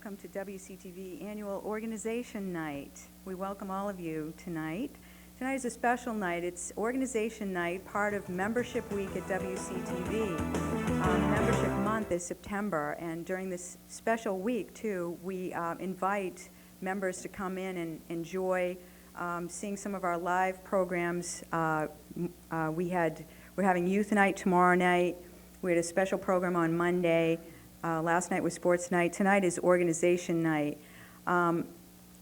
welcome to WCTV Annual Organization Night. We welcome all of you tonight. Tonight is a special night. It's Organization Night, part of Membership Week at WCTV. Membership Month is September, and during this special week, too, we invite members to come in and enjoy seeing some of our live programs. We're having Youth Night tomorrow night. We had a special program on Monday. Last night was Sports Night. Tonight is Organization Night.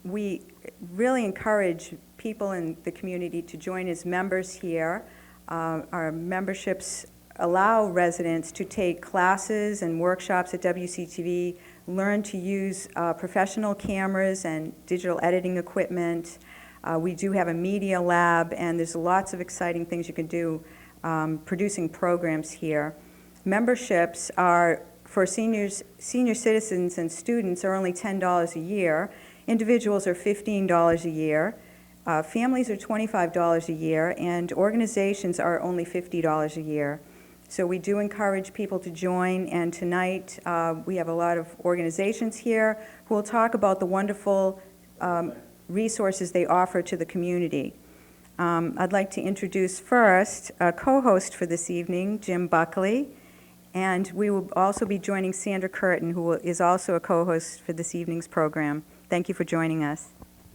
We really encourage people in the community to join as members here. Our memberships allow residents to take classes and workshops at WCTV, learn to use professional cameras and digital editing equipment. We do have a media lab, and there's lots of exciting things you can do producing programs here. Memberships are for senior citizens and students are only $10 a year. Individuals are $15 a year. Families are $25 a year, and organizations are only $50 a year. So we do encourage people to join, and tonight we have a lot of organizations here who will talk about the wonderful resources they offer to the community. I'd like to introduce first a co-host for this evening, Jim Buckley. And we will also be joining Sandra Curtin, who is also a co-host for this evening's program. Thank you for joining us.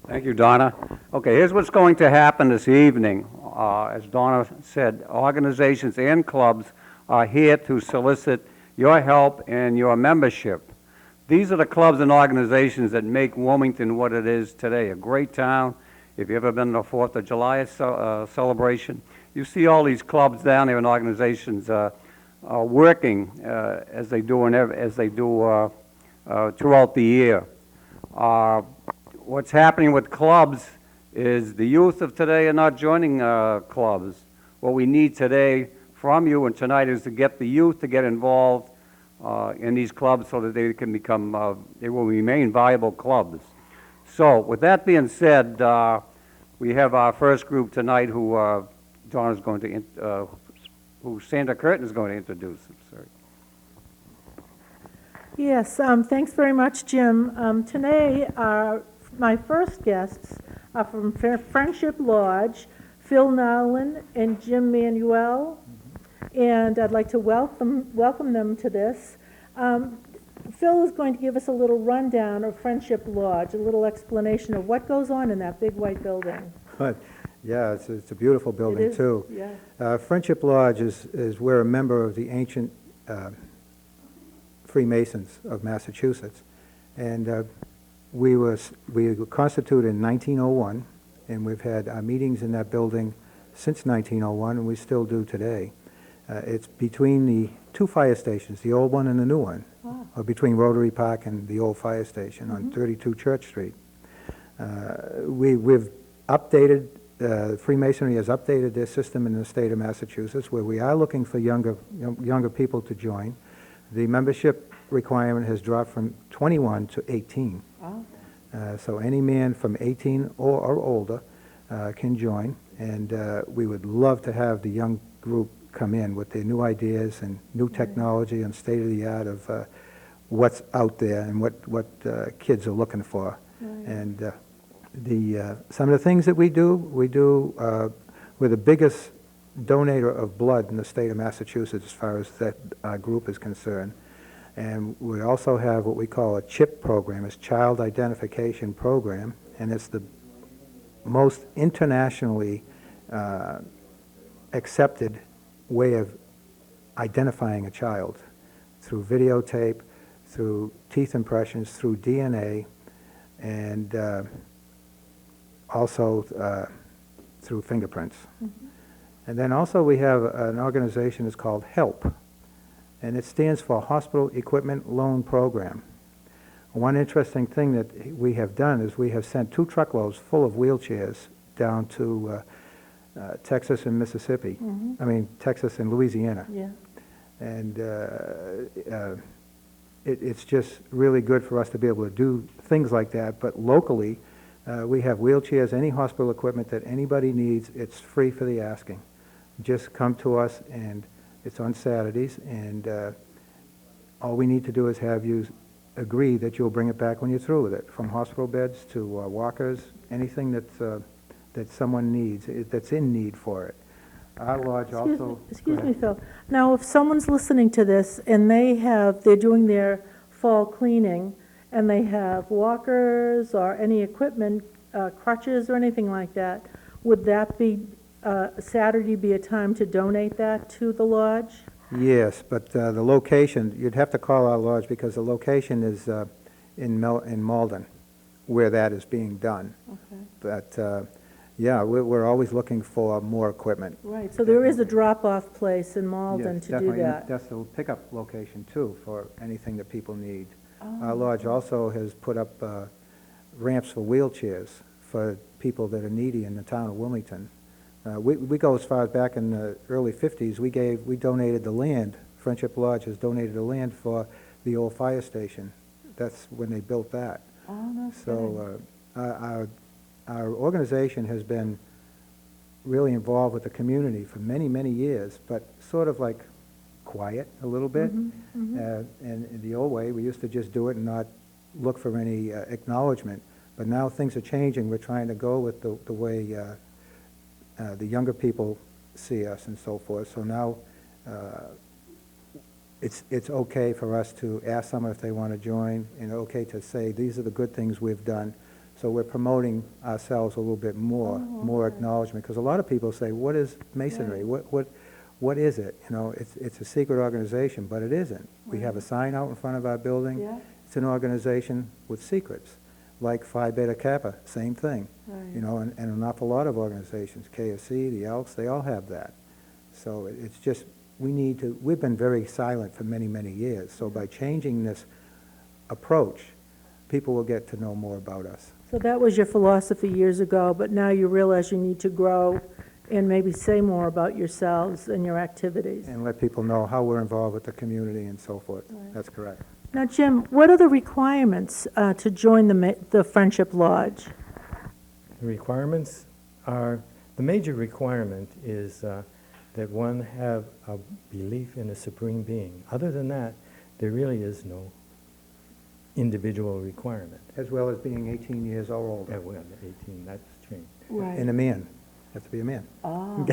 Thank you, Donna. Okay, here's what's going to happen this evening. As Donna said, organizations and clubs are here to solicit your help and your membership. These are the clubs and organizations that make Wilmington what it is today, a great town. If you've ever been to the 4th of July celebration, you see all these clubs down there and organizations working as they do throughout the year. What's happening with clubs is the youth of today are not joining clubs. What we need today from you and tonight is to get the youth to get involved in these clubs so that they can become, they will remain viable clubs. So with that being said, we have our first group tonight who John is going to who Sandra Curtin is going to introduce. Sorry. Yes, thanks very much, Jim. Today, my first guests are from Friendship Lodge, Phil Nowlan and Jim Manuel, and I'd like to welcome them to this. Phil is going to give us a little rundown of Friendship Lodge, a little explanation of what goes on in that big white building. Yeah, it's a beautiful building, too. Yeah. Friendship Lodge is we're a member of the ancient Freemasons of Massachusetts. And we were constituted in 1901, and we've had meetings in that building since 1901, and we still do today. It's between the two fire stations, the old one and the new one, or between Rotary Park and the old fire station on 32 Church Street. We've updated Freemasonry has updated their system in the state of Massachusetts, where we are looking for younger people to join. The membership requirement has dropped from 21 to 18. Oh. So any man from 18 or older can join, and we would love to have the young group come in with their new ideas and new technology and state-of-the-art of what's out there and what kids are looking for. Right. And some of the things that we do, we're the biggest donator of blood in the state of Massachusetts as far as that group is concerned. And we also have what we call a CHIP program, it's Child Identification Program, and it's the most internationally accepted way of identifying a child through videotape, through teeth impressions, through DNA, and also through fingerprints. And then also we have an organization that's called HELP, and it stands for Hospital Equipment Loan Program. One interesting thing that we have done is we have sent 2 truckloads full of wheelchairs down to Texas and Mississippi. I mean, Texas and Louisiana. Yeah. And it's just really good for us to be able to do things like that, but locally, we have wheelchairs, any hospital equipment that anybody needs, it's free for the asking. Just come to us, and it's on Saturdays, and all we need to do is have you agree that you'll bring it back when you're through with it, from hospital beds to walkers, anything that someone needs, that's in need for it. Our lodge also... Excuse me, Phil. Now, if someone's listening to this and they're doing their fall cleaning, and they have walkers or any equipment, crutches or anything like that, would that be, Saturday be a time to donate that to the lodge? Yes, but the location, you'd have to call our lodge because the location is in Malden, where that is being done. Okay. But, yeah, we're always looking for more equipment. Right, so there is a drop-off place in Malden Yes, to do definitely, and that. that's the pickup location, too, for anything that people need. Oh, Our lodge also has put up ramps for wheelchairs for people that are needy in the town of Wilmington. We go as far as back in the early 50s. We donated the land. Friendship Lodge has donated the land for the old fire station. That's when they built that. Oh, no kidding. So our organization has been really involved with the community for many, many years, but sort of like quiet a little bit. Mm-hmm. And in the old way, we used to just do it and not look for any acknowledgement. But now things are changing. We're trying to go with the way the younger people see us and so forth. So now it's okay for us to ask someone if they want to join, and okay to say these are the good things we've done. So we're promoting ourselves a little bit more, more acknowledgement, because a lot of people say, "What is masonry? Right. What is it?" You know, it's a secret organization, but it isn't. We have a Right. sign out in front of our building. Yeah. It's an organization with secrets, like Phi Beta Kappa, same thing. Right. You know, and an awful lot of organizations, KFC, the Elks, they all have that. So it's just, we've been very silent for many, many years. So by changing this approach, people will get to know more about us. So that was your philosophy years ago, but now you realize you need to grow and maybe say more about yourselves and your activities. And let people know how we're involved with the community and so forth. Right. That's correct. Now, Jim, what are the requirements to join the Friendship Lodge? The requirements are, the major requirement is that one have a belief in a supreme being. Other than that, there really is no individual requirement. As well as being 18 years or older. Yeah, well, 18, that's changed. Right. And a man. You have to be a man. Oh.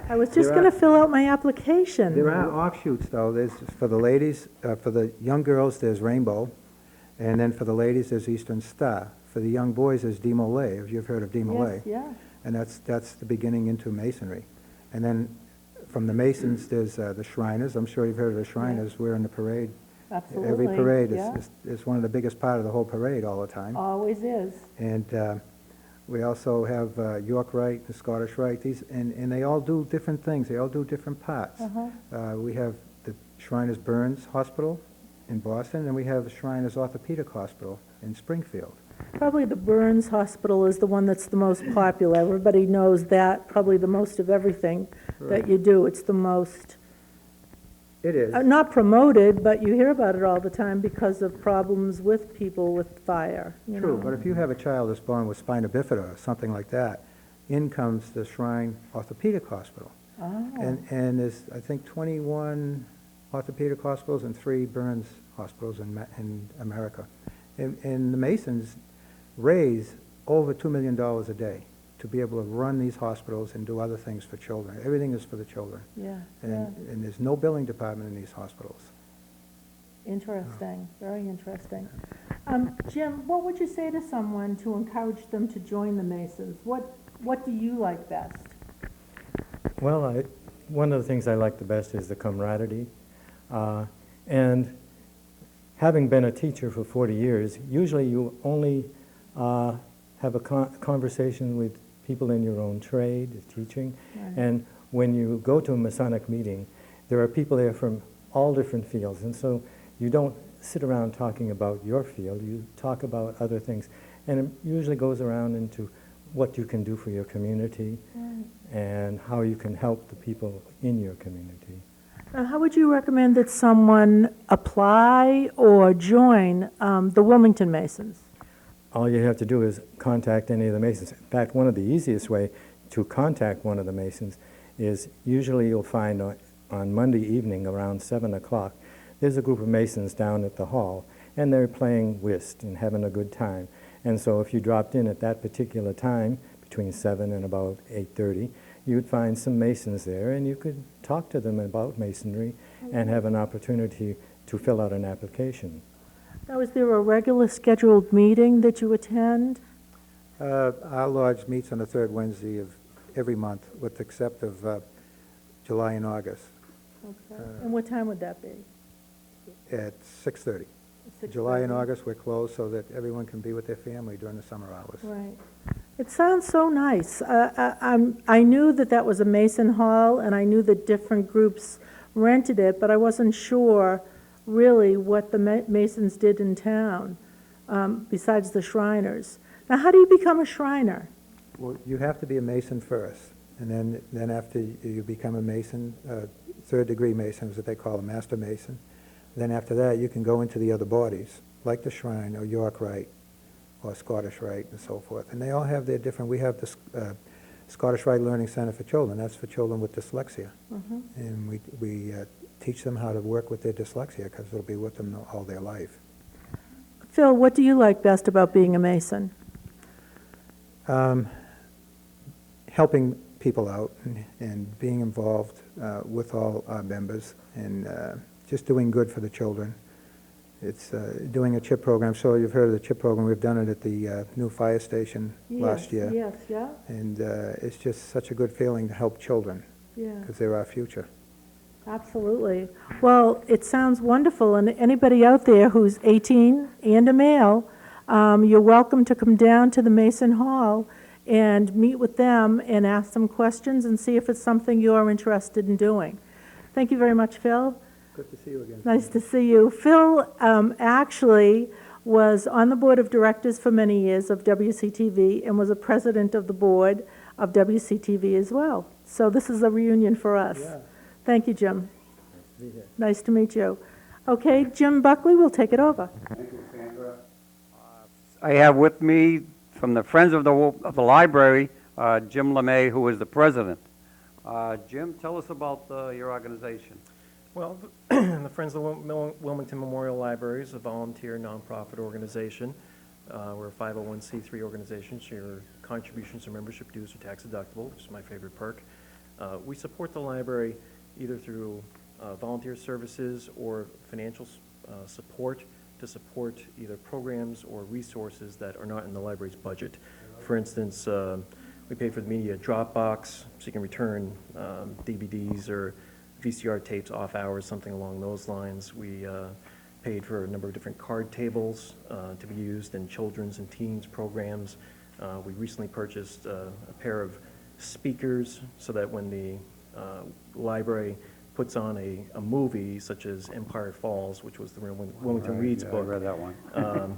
I was just There going to are- fill out my application. There are offshoots, though. There's, for the ladies, for the young girls, there's Rainbow, and then for the ladies, there's Eastern Star. For the young boys, there's DiMolay, if you've heard of DiMolay. Yes, yeah. And that's the beginning into Masonry. And then from the Masons, there's the Shriners. I'm sure you've heard of the Shriners. We're in the parade. Absolutely. Every parade yeah. is one of the biggest part of the whole parade all the time. Always is. And we also have York Rite, the Scottish Rite. And they all do different things. They all do different parts. Uh-huh. We have the Shriners Burns Hospital in Boston, and we have the Shriners Orthopedic Hospital in Springfield. Probably the Burns Hospital is the one that's the most popular. Everybody knows that, probably the most of everything that you do. It's the most, It is. not promoted, but you hear about it all the time because of problems with people with fire. You True, know. but if you have a child that's born with spina bifida or something like that, in comes the Shrine Orthopedic Hospital. Oh. And there's, I think, 21 orthopedic hospitals and 3 burns hospitals in America. And the Masons raise over $2 million a day to be able to run these hospitals and do other things for children. Everything is for the children. Yeah, And, yeah. and there's no billing department in these hospitals. Interesting, very interesting. Jim, what would you say to someone to encourage them to join the Masons? What do you like best? Well, one of the things I like the best is the camaraderie. And having been a teacher for 40 years, usually you only have a conversation with people in your own trade, teaching. Right. And when you go to a Masonic meeting, there are people there from all different fields. And so you don't sit around talking about your field, you talk about other things. And it usually goes around into what you can do for your community Right. and how you can help the people in your community. Now, how would you recommend that someone apply or join the Wilmington Masons? All you have to do is contact any of the Masons. In fact, one of the easiest way to contact one of the Masons is usually you'll find on Monday evening around 7 o'clock, there's a group of Masons down at the hall, and they're playing whist and having a good time. And so if you dropped in at that particular time, between 7 and about 8:30, you'd find some Masons there, and you could talk to them about Masonry and have an opportunity to fill out an application. Now, is there a regular scheduled meeting that you attend? Our lodge meets on the third Wednesday of every month, with the except of July and August, Okay. And what time would that be? at 6:30. 6:30? July and August, we're closed so that everyone can be with their family during the summer hours. Right. It sounds so nice. I knew that that was a Mason Hall, and I knew that different groups rented it, but I wasn't sure really what the Masons did in town, besides the Shriners. Now, how do you become a Shriner? Well, you have to be a Mason first, and then after you become a Mason, third-degree Mason is what they call a Master Mason. Then after that, you can go into the other bodies, like the Shrine or York Rite or Scottish Rite and so forth. And they all have their different, we have the Scottish Rite Learning Center for Children. That's for children with dyslexia. And we teach them how to work with their dyslexia, because it'll be with them all their life. Phil, what do you like best about being a Mason? Helping people out and being involved with all our members, and just doing good for the children. It's doing a CHIP program. So you've heard of the CHIP program. We've done it at the new fire station last year. Yes, yeah, And it's just such a good feeling to help children, yeah. because they're our future. Absolutely. Well, it sounds wonderful, and anybody out there who's 18 and a male, you're welcome to come down to the Mason Hall and meet with them and ask them questions and see if it's something you're interested in doing. Thank you very much, Phil. Good to see you again. Nice to see you. Phil actually was on the board of directors for many years of WCTV and was a president of the board of WCTV as well. So this is a reunion for us. Yeah. Thank you, Jim. Nice to meet you. Okay, Jim Buckley will take it over. Thank you, Sandra. I have with me from the Friends of the Library, Jim LeMay, who is the president. Jim, tell us about your organization. Well, the Friends of the Wilmington Memorial Library is a volunteer nonprofit organization. We're a 501c3 organization, so your contributions or membership dues are tax deductible, which is my favorite perk. We support the library either through volunteer services or financial support to support either programs or resources that are not in the library's budget. For instance, we pay for the media Dropbox, so you can return DVDs or VCR tapes off hours, something along those lines. We paid for a number of different card tables to be used in children's and teens programs. We recently purchased a pair of speakers so that when the library puts on a movie such as Empire Falls, which was the Wilmington Reed's book. I read that one.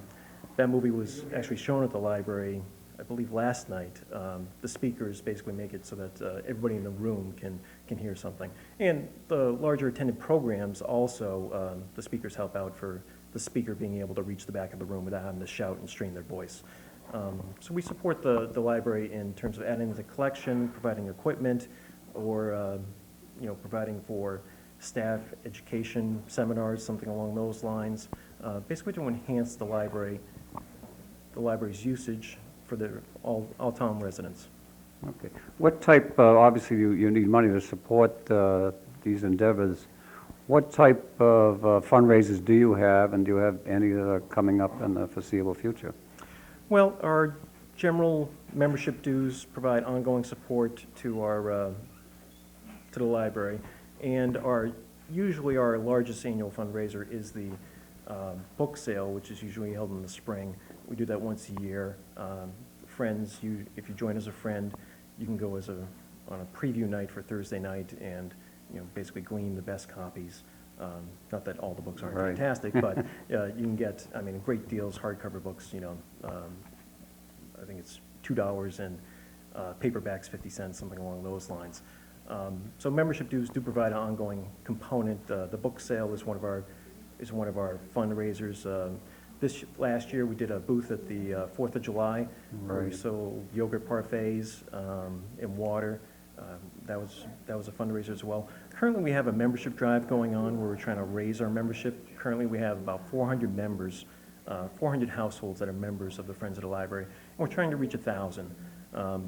That movie was actually shown at the library, I believe, last night. The speakers basically make it so that everybody in the room can hear something. And the larger attended programs also, the speakers help out for the speaker being able to reach the back of the room without having to shout and strain their voice. So we support the library in terms of adding to the collection, providing equipment, or providing for staff education seminars, something along those lines, basically to enhance the library's usage for all town residents. Okay. What type, obviously you need money to support these endeavors. What type of fundraisers do you have, and do you have any that are coming up in the foreseeable future? Well, our general membership dues provide ongoing support to our to the library, and usually our largest annual fundraiser is the book sale, which is usually held in the spring. We do that once a year. Friends, if you join as a friend, you can go on a preview night for Thursday night and basically glean the best copies. Not that all the books aren't Right. fantastic, but you can get, great deals, hardcover books, I think it's $2 and paperbacks 50 cents, something along those lines. So membership dues do provide an ongoing component. The book sale is one of our fundraisers. This last year we did a booth at the 4th of July where we sold yogurt parfaits and water. That was a fundraiser as well. Currently we have a membership drive going on where we're trying to raise our membership. Currently, we have about 400 members, 400 households that are members of the Friends of the Library. And we're trying to reach 1,000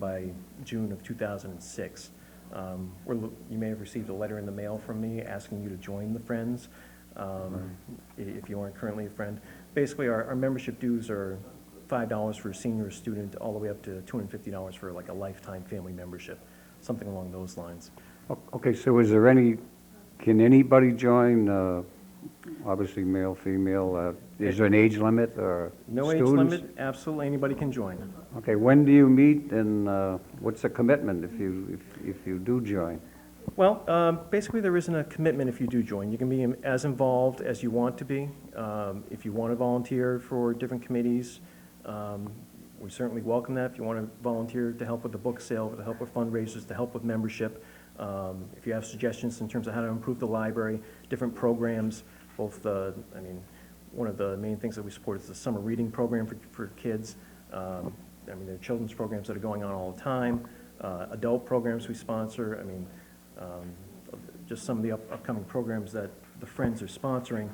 by June of 2006. You may have received a letter in the mail from me asking you to join the Friends, if you aren't currently a friend. Basically, our membership dues are $5 for a senior student, all the way up to $250 for like a lifetime family membership, something along those lines. Okay, so can anybody join, obviously male, female, is there an age limit or No age students? limit, absolutely anybody can join. Okay, when do you meet and what's the commitment if you do join? Well, basically, there isn't a commitment if you do join. You can be as involved as you want to be. If you want to volunteer for different committees, we certainly welcome that. If you want to volunteer to help with the book sale, to help with fundraisers, to help with membership, if you have suggestions in terms of how to improve the library, different programs, both one of the main things that we support is the summer reading program for kids. There are children's programs that are going on all the time, adult programs we sponsor. Just some of the upcoming programs that the Friends are sponsoring.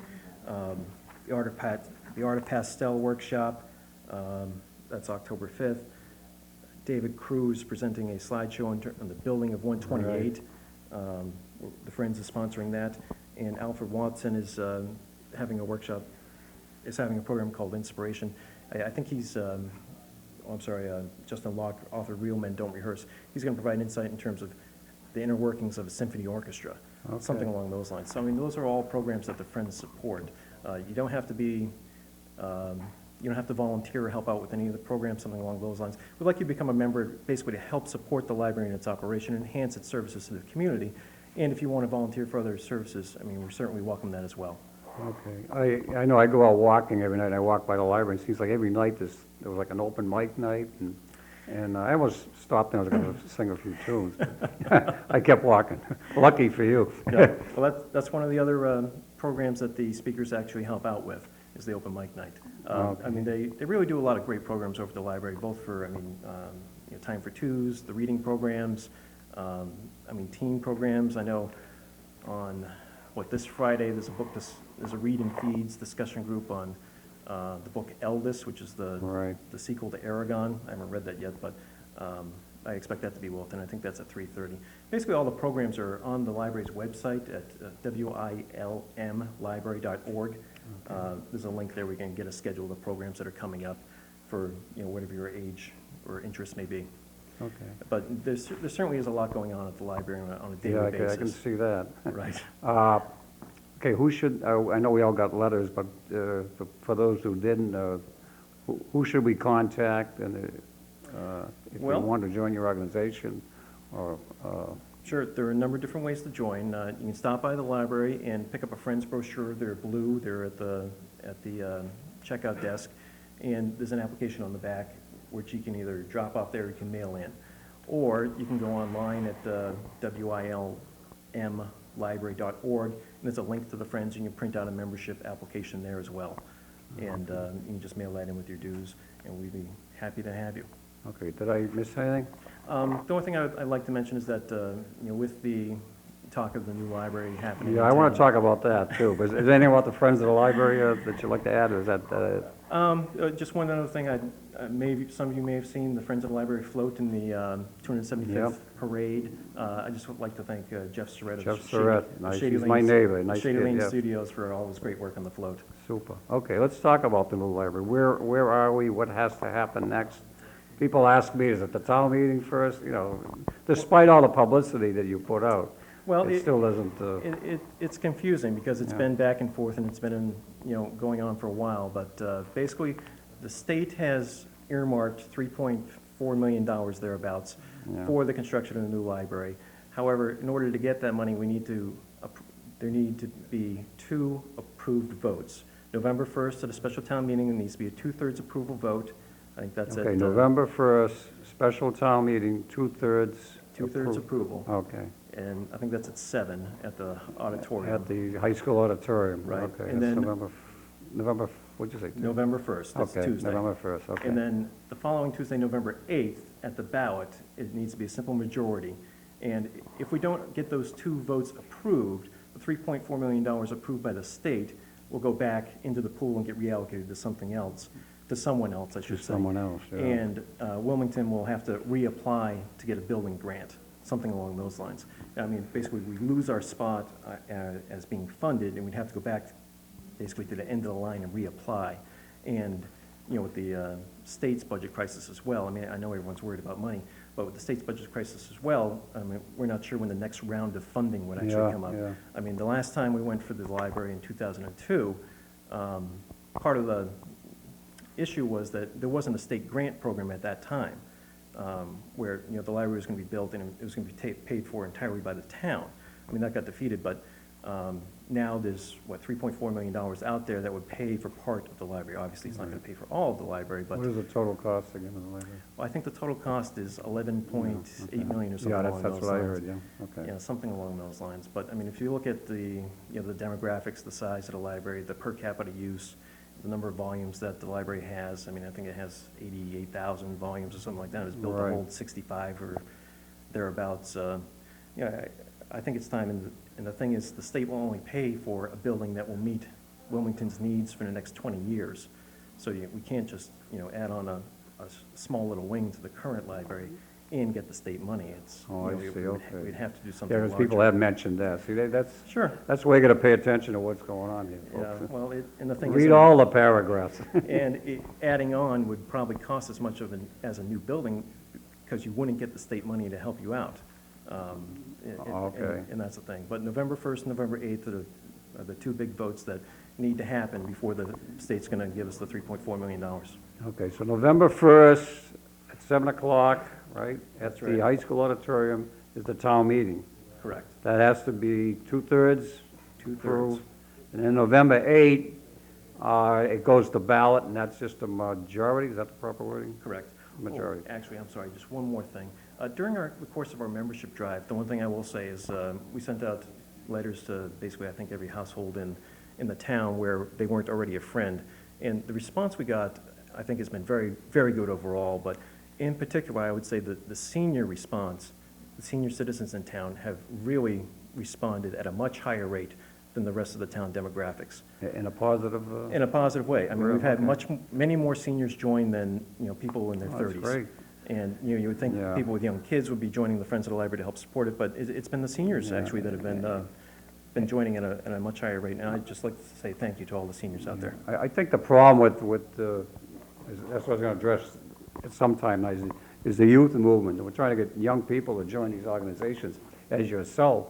The Art of Pastel workshop, that's October 5th. David Cruz presenting a slideshow on the building of 128. The Friends is sponsoring that. And Alfred Watson is having a workshop, is having a program called Inspiration. I think he's, Justin Locke, author Real Men Don't Rehearse. He's going to provide insight in terms of the inner workings of a symphony orchestra, something along those lines. So, those are all programs that the Friends support. You don't have to be, you don't have to volunteer or help out with any of the programs, something along those lines. We'd like you to become a member basically to help support the library in its operation, enhance its services to the community. And if you want to volunteer for other services, we certainly welcome that as well. Okay, I know I go out walking every night, I walk by the library, it seems like every night there was like an open mic night, and I almost stopped and I was going to sing a few tunes. I kept walking. Lucky for you. Yeah. Well, that's one of the other programs that the speakers actually help out with, is the open mic night. They really do a lot of great programs over at the library, both for, Time for Twos, the reading programs, teen programs. I know on, this Friday, there's a Read and Feeds discussion group on the book Eldest, which is the sequel to Aragon. I haven't read that yet, but I expect that to be Wilton. I think that's at 3:30. Basically, all the programs are on the library's website at wilmlibrary.org. There's a link there where you can get a schedule of the programs that are coming up for whatever your age or interest may be. Okay. But there certainly is a lot going on at the library on a daily basis. Yeah, I can see that. Right. Okay, who should, I know we all got letters, but for those who didn't, who should we contact and if we want to join your organization? Or Sure, there are a number of different ways to join. You can stop by the library and pick up a Friends brochure. They're blue. They're at the checkout desk, and there's an application on the back which you can either drop off there or you can mail in, or you can go online at wilmlibrary.org, and there's a link to the Friends. You can print out a membership application there as well, and you can just mail that in with your dues, and we'd be happy to have you. Okay, did I miss anything? The only thing I'd like to mention is that, with the talk of the new library happening. Yeah, I want to talk about that too, but is there anything about the Friends of the Library that you'd like to add, or is that Just one other thing, maybe some of you may have seen the Friends of the Library float in the 275th parade. I just would like to thank Jeff Surratt. Jeff Surratt, nice, he's my neighbor, nice Shady kid, Lane yeah. Studios for all his great work on the float. Super. Okay, let's talk about the new library. Where are we? What has to happen next? People ask me, is it the town meeting first? Despite all the publicity that you put out, Well, it still doesn't. It's confusing because it's been back and forth and it's been, going on for a while. But basically, the state has earmarked $3.4 million thereabouts for the construction of the new library. However, in order to get that money, there need to be 2 approved votes. November 1st at a special town meeting, there needs to be a 2/3 approval vote. I think that's Okay, November 1st, special town meeting, 2/3. 2/3 approval. Okay. And I think that's at 7 at the auditorium. At the high school auditorium. Right. Okay, And that's then- November, what'd you say? November 1st, that's Okay, Tuesday. November 1st, okay. And then the following Tuesday, November 8th, at the ballot, it needs to be a simple majority. And if we don't get those 2 votes approved, the $3.4 million approved by the state, will go back into the pool and get reallocated to something else, to someone else, I should say. Someone else, yeah. And Wilmington will have to reapply to get a building grant, something along those lines. I mean, basically, we lose our spot as being funded, and we'd have to go back basically to the end of the line and reapply. And, you know, with the state's budget crisis as well, I mean, I know everyone's worried about money, but with the state's budget crisis as well, I mean, we're not sure when the next round of funding would actually Yeah, come up. yeah. I mean, the last time we went for the library in 2002, part of the issue was that there wasn't a state grant program at that time, where, you know, the library was going to be built and it was going to be paid for entirely by the town. I mean, that got defeated, but now there's, what, $3.4 million out there that would pay for part of the library. Obviously, it's not going to pay for all of the library, but What is the total cost again of the library? well, I think the total cost is 11.8 million or something Yeah, along those lines. that's what I heard, yeah, okay. Yeah, something along those lines. But, I mean, if you look at the, you know, the demographics, the size of the library, the per capita use, the number of volumes that the library has, I mean, I think it has 88,000 volumes or something like that. It's built to Right. hold 65 or thereabouts. You know, I think it's time, and the thing is, the state will only pay for a building that will meet Wilmington's needs for the next 20 years. So we can't just, you know, add on a small little wing to the current library and get the state money. It's, Oh, you I know, see, okay. we'd have to do something Yeah, larger. because people have mentioned that. See, that's, Sure. that's where you gotta pay attention to what's going on here, Yeah, folks. well, and the thing is. Read all the paragraphs. And adding on would probably cost as much as a new building, because you wouldn't get the state money to help you out. Okay. And that's the thing. But November 1st, November 8th are the two big votes that need to happen before the state's going to give us the $3.4 million. Okay, so November 1st at 7 o'clock, right? That's At the right. high school auditorium is the town meeting. Correct. That has to be two-thirds Two-thirds. approved. And then November 8th, it goes to ballot, and that's just a majority, is that the proper wording? Correct. Majority. Oh, actually, I'm sorry, just one more thing. During the course of our membership drive, the one thing I will say is we sent out letters to basically, I think, every household in the town where they weren't already a friend. And the response we got, I think, has been very, very good overall. But in particular, I would say that the senior response, the senior citizens in town have really responded at a much higher rate than the rest of the town demographics. In a positive? In a positive way. I mean, we've had Okay. many more seniors join than, you know, people in their Oh, 30s. that's great. And, you know, you would think Yeah. people with young kids would be joining the Friends of the Library to help support it, but it's been the seniors, Yeah. actually, that have been joining at a much higher rate. And I'd just like to say thank you to all the seniors out there. I think the problem that's what I was going to address at some time, is the youth movement. We're trying to get young people to join these organizations, as yourself.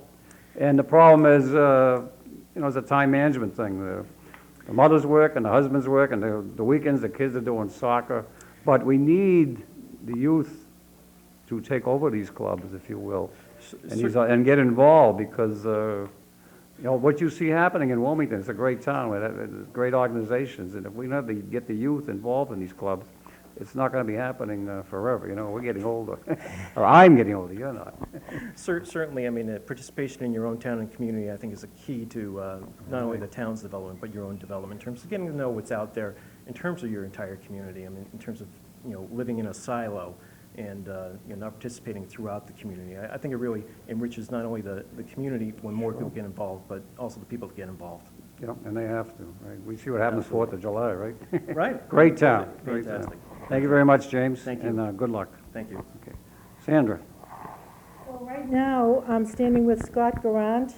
And the problem is, you know, it's a time management thing. The mothers work and the husbands work, and the weekends, the kids are doing soccer. But we need the youth to take over these clubs, if you will, and get involved, because, you know, what you see happening in Wilmington, it's a great town with great organizations, and if we don't get the youth involved in these clubs, it's not going to be happening forever. You know, we're getting older, or I'm getting older. You're not. Certainly, I mean, participation in your own town and community, I think, is a key to not only the town's development, but your own development, in terms of getting to know what's out there, in terms of your entire community. I mean, in terms of, you know, living in a silo and, you know, not participating throughout the community. I think it really enriches not only the community when more people get involved, but also the people that get involved. You know, and they have to, right? We see what happens 4th of July, right? Right. Great town, great town. Fantastic. Thank you very much, James. Thank you. And good luck. Thank you. Okay. Sandra? Well, right now, I'm standing with Scott Garrant,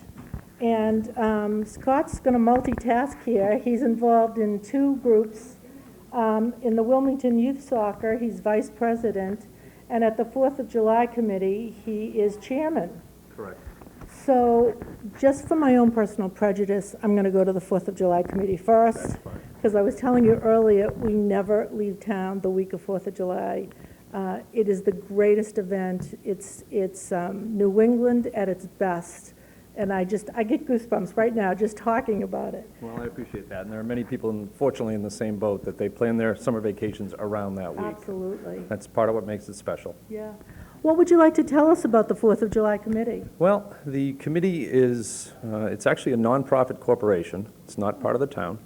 and Scott's going to multitask here. He's involved in two groups. In the Wilmington Youth Soccer, he's vice president, and at the 4th of July Committee, he is chairman. Correct. So, just for my own personal prejudice, I'm going to go to the 4th of July Committee first, because I was telling you earlier, we never leave town the week of 4th of July. It is the greatest event. It's New England at its best, and I get goosebumps right now just talking about it. Well, I appreciate that, and there are many people, unfortunately, in the same boat, that they plan their summer vacations around that week. Absolutely. That's part of what makes it special. Yeah. What would you like to tell us about the 4th of July Committee? Well, the committee is, it's actually a nonprofit corporation. It's not part of the town.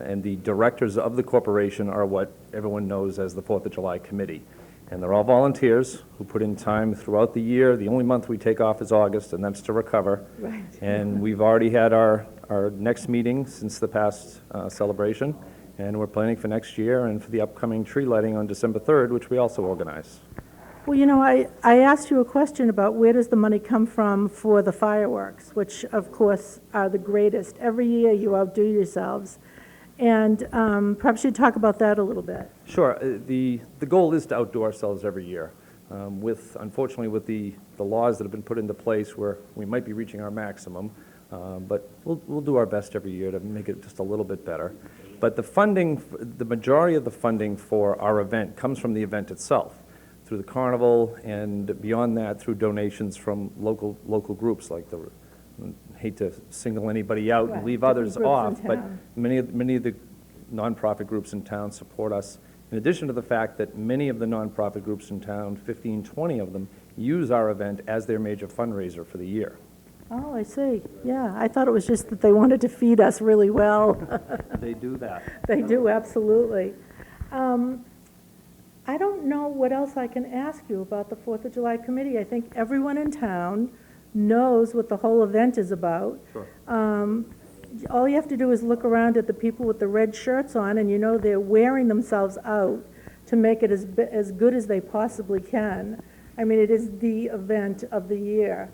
And the directors of the corporation are what everyone knows as the 4th of July Committee. And they're all volunteers who put in time throughout the year. The only month we take off is August, and that's to recover. Right. And we've already had our our next meeting since the past celebration, and we're planning for next year and for the upcoming tree lighting on December 3rd, which we also organize. Well, you know, I asked you a question about where does the money come from for the fireworks, which of course are the greatest. Every year you outdo yourselves. And perhaps you'd talk about that a little bit. Sure. The goal is to outdo ourselves every year. Unfortunately, with the laws that have been put into place where we might be reaching our maximum, but we'll do our best every year to make it just a little bit better. But the majority of the funding for our event comes from the event itself, through the carnival, and beyond that, through donations from local groups like the, I hate to single anybody out and Right, leave different others groups in off, but town. many of the nonprofit groups in town support us. In addition to the fact that many of the nonprofit groups in town, 15, 20 of them, use our event as their major fundraiser for the year. Oh, I see. Yeah, I thought it was just that they wanted to feed us really well. They do that. They do, absolutely. I don't know what else I can ask you about the 4th of July committee. I think everyone in town knows what the whole event is about. Sure. All you have to do is look around at the people with the red shirts on, and you know they're wearing themselves out to make it as good as they possibly can. I mean, it is the event of the year.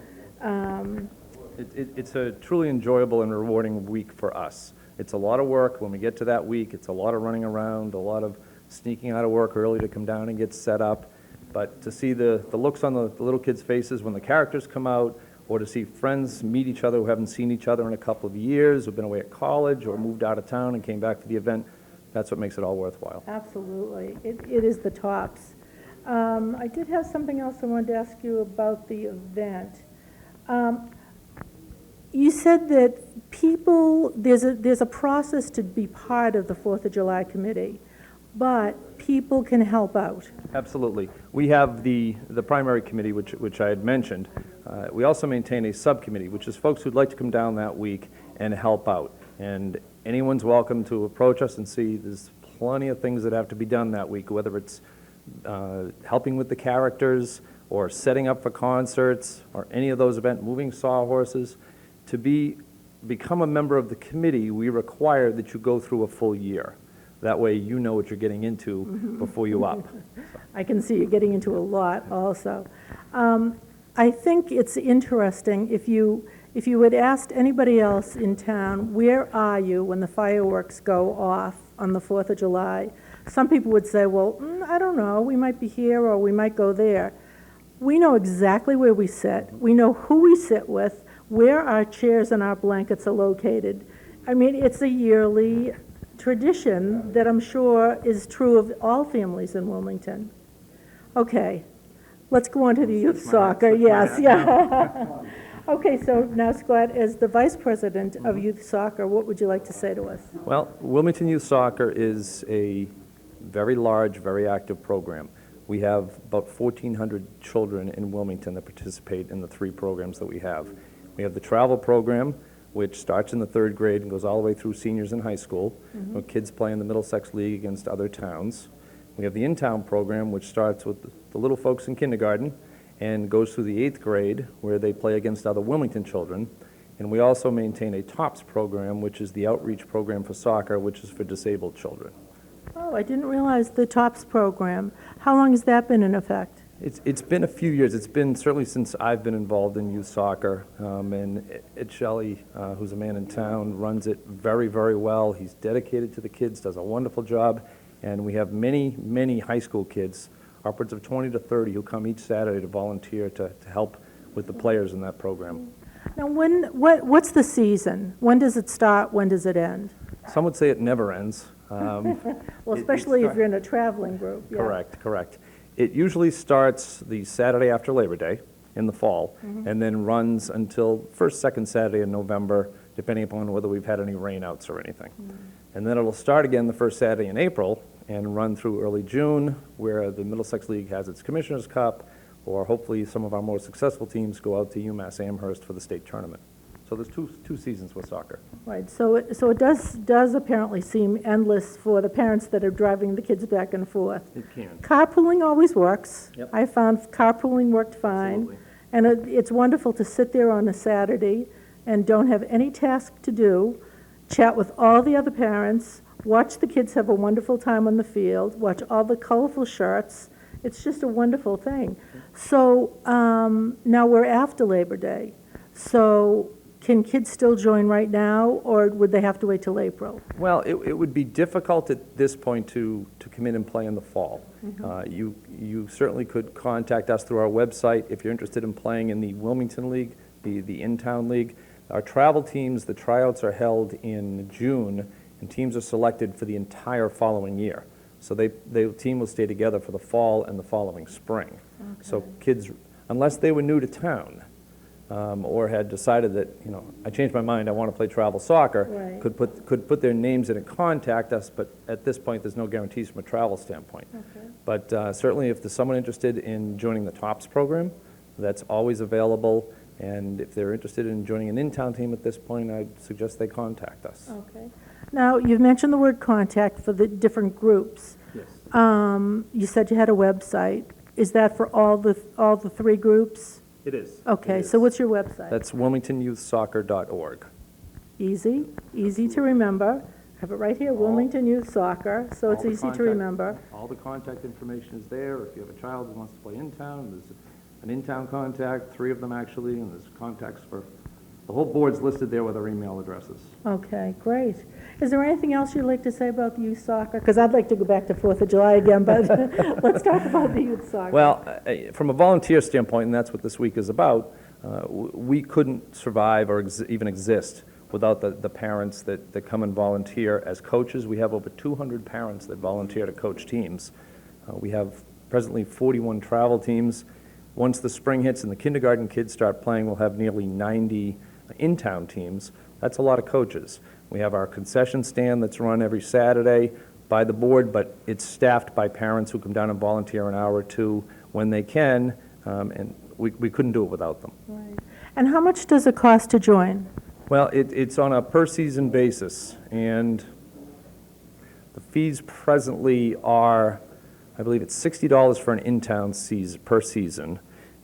It's a truly enjoyable and rewarding week for us. It's a lot of work when we get to that week. It's a lot of running around, a lot of sneaking out of work early to come down and get set up. But to see the looks on the little kids' faces when the characters come out, or to see friends meet each other who haven't seen each other in a couple of years, who've been away at college or moved out of town and came back for the event, that's what makes it all worthwhile. Absolutely. It is the tops. I did have something else I wanted to ask you about the event. You said that there's a process to be part of the 4th of July committee, but people can help out. Absolutely. We have the primary committee, which I had mentioned. We also maintain a subcommittee, which is folks who'd like to come down that week and help out. And anyone's welcome to approach us and see there's plenty of things that have to be done that week, whether it's helping with the characters or setting up for concerts or any of those events, moving sawhorses. To become a member of the committee, we require that you go through a full year. That way you know what you're getting into before you up. I can see you getting into a lot also. I think it's interesting if you had asked anybody else in town, where are you when the fireworks go off on the 4th of July? Some people would say, well, I don't know, we might be here or we might go there. We know exactly where we sit. We know who we sit with, where our chairs and our blankets are located. I mean, it's a yearly tradition that I'm sure is true of all families in Wilmington. Okay, let's go on to the youth soccer. Yes, yeah. Okay, so now, Scott, as the vice president of youth soccer, what would you like to say to us? Well, Wilmington Youth Soccer is a very large, very active program. We have about 1,400 children in Wilmington that participate in the 3 programs that we have. We have the travel program, which starts in the 3rd grade and goes all the way through seniors in high school, where kids play in the Middlesex League against other towns. We have the in-town program, which starts with the little folks in kindergarten and goes through the 8th grade, where they play against other Wilmington children. And we also maintain a TOPS program, which is the outreach program for soccer, which is for disabled children. Oh, I didn't realize the TOPS program. How long has that been in effect? It's been a few years. It's been certainly since I've been involved in youth soccer. And Ed Shelley, who's a man in town, runs it very, very well. He's dedicated to the kids, does a wonderful job. And we have many, many high school kids, upwards of 20 to 30, who come each Saturday to volunteer to help with the players in that program. Now, what's the season? When does it start? When does it end? Some would say it never ends. Well, especially if you're in a traveling group. Yeah. Correct. It usually starts the Saturday after Labor Day in the fall, and then runs until first, second Saturday in November, depending upon whether we've had any rainouts or anything. And then it'll start again the first Saturday in April and run through early June, where the Middlesex League has its Commissioners' Cup, or hopefully some of our more successful teams go out to UMass Amherst for the state tournament. So there's two seasons with soccer. Right, so it does apparently seem endless for the parents that are driving the kids back and forth. It can. Carpooling always works. Yep. I found carpooling worked fine. Absolutely. And it's wonderful to sit there on a Saturday and don't have any task to do, chat with all the other parents, watch the kids have a wonderful time on the field, watch all the colorful shirts. It's just a wonderful thing. So now we're after Labor Day. So can kids still join right now, or would they have to wait till April? Well, it would be difficult at this point to come in and play in the fall. You certainly could contact us through our website if you're interested in playing in the Wilmington League, the in-town league. Our travel teams, the tryouts are held in June, and teams are selected for the entire following year. So the team will stay together for the fall and the following spring. So kids, unless they were new to town, or had decided that, I changed my mind, I want to play travel soccer, Right. could put their names in and contact us, but at this point, there's no guarantees from a travel standpoint. Okay. But certainly, if there's someone interested in joining the TOPS program, that's always available, and if they're interested in joining an in-town team at this point, I'd suggest they contact us. Okay. Now, you've mentioned the word contact for the different groups. Yes. You said you had a website. Is that for all the three groups? It is. Okay, It so is. what's your website? That's wilmingtonyouthsoccer.org. Easy to remember. I have it right here, Wilmington Youth Soccer, so it's All the easy to contact- remember. All the contact information is there. If you have a child who wants to play in town, there's an in-town contact, 3 of them actually, and there's contacts for, the whole board's listed there with our email addresses. Okay, great. Is there anything else you'd like to say about the youth soccer? Because I'd like to go back to 4th of July again, but let's talk about the youth soccer. Well, from a volunteer standpoint, and that's what this week is about, we couldn't survive or even exist without the parents that come and volunteer as coaches. We have over 200 parents that volunteer to coach teams. We have presently 41 travel teams. Once the spring hits and the kindergarten kids start playing, we'll have nearly 90 in-town teams. That's a lot of coaches. We have our concession stand that's run every Saturday by the board, but it's staffed by parents who come down and volunteer an hour or two when they can, and we couldn't do it without them. Right. And how much does it cost to join? Well, it's on a per-season basis, and the fees presently are, I believe it's $60 for an in-town per season,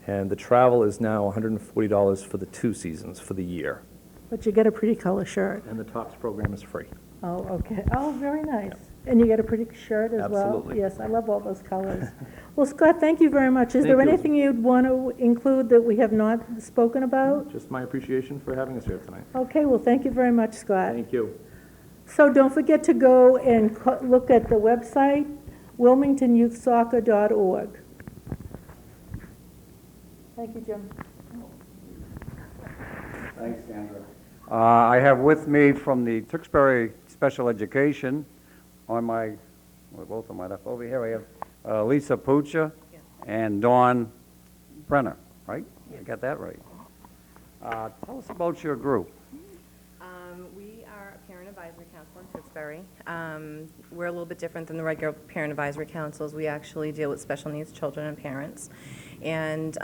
and the travel is now $140 for the 2 seasons for the year. But you get a pretty color shirt. And the TOPS program is free. Oh, okay. Oh, very nice. And you get a pretty shirt as well? Absolutely. Yes, I love all those colors. Well, Scott, thank you very much. Is Thank there you. anything you'd want to include that we have not spoken about? Just my appreciation for having us here tonight. Okay, well, thank you very much, Scott. Thank you. So don't forget to go and look at the website, wilmingtonyouthsoccer.org. Thank you, Jim. Thanks, Sandra. I have with me from the Tewksbury Special Education, on my, well, both of my left over here, I have Lisa Puccia and Dawn Brenner, right? I got that right. Tell us about your group. We are a parent advisory council in Tewksbury. We're a little bit different than the regular parent advisory councils. We actually deal with special needs children and parents. And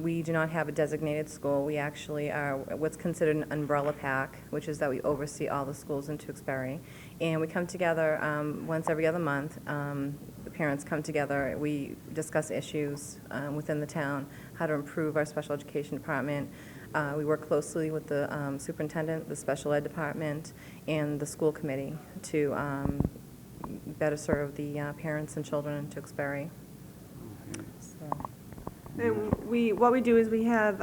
we do not have a designated school. We actually are what's considered an umbrella pack, which is that we oversee all the schools in Tewksbury. And we come together once every other month. The parents come together. We discuss issues within the town, how to improve our special education department. We work closely with the superintendent, the special ed department, and the school committee to better serve the parents and children in Tewksbury. So. And what we do is we have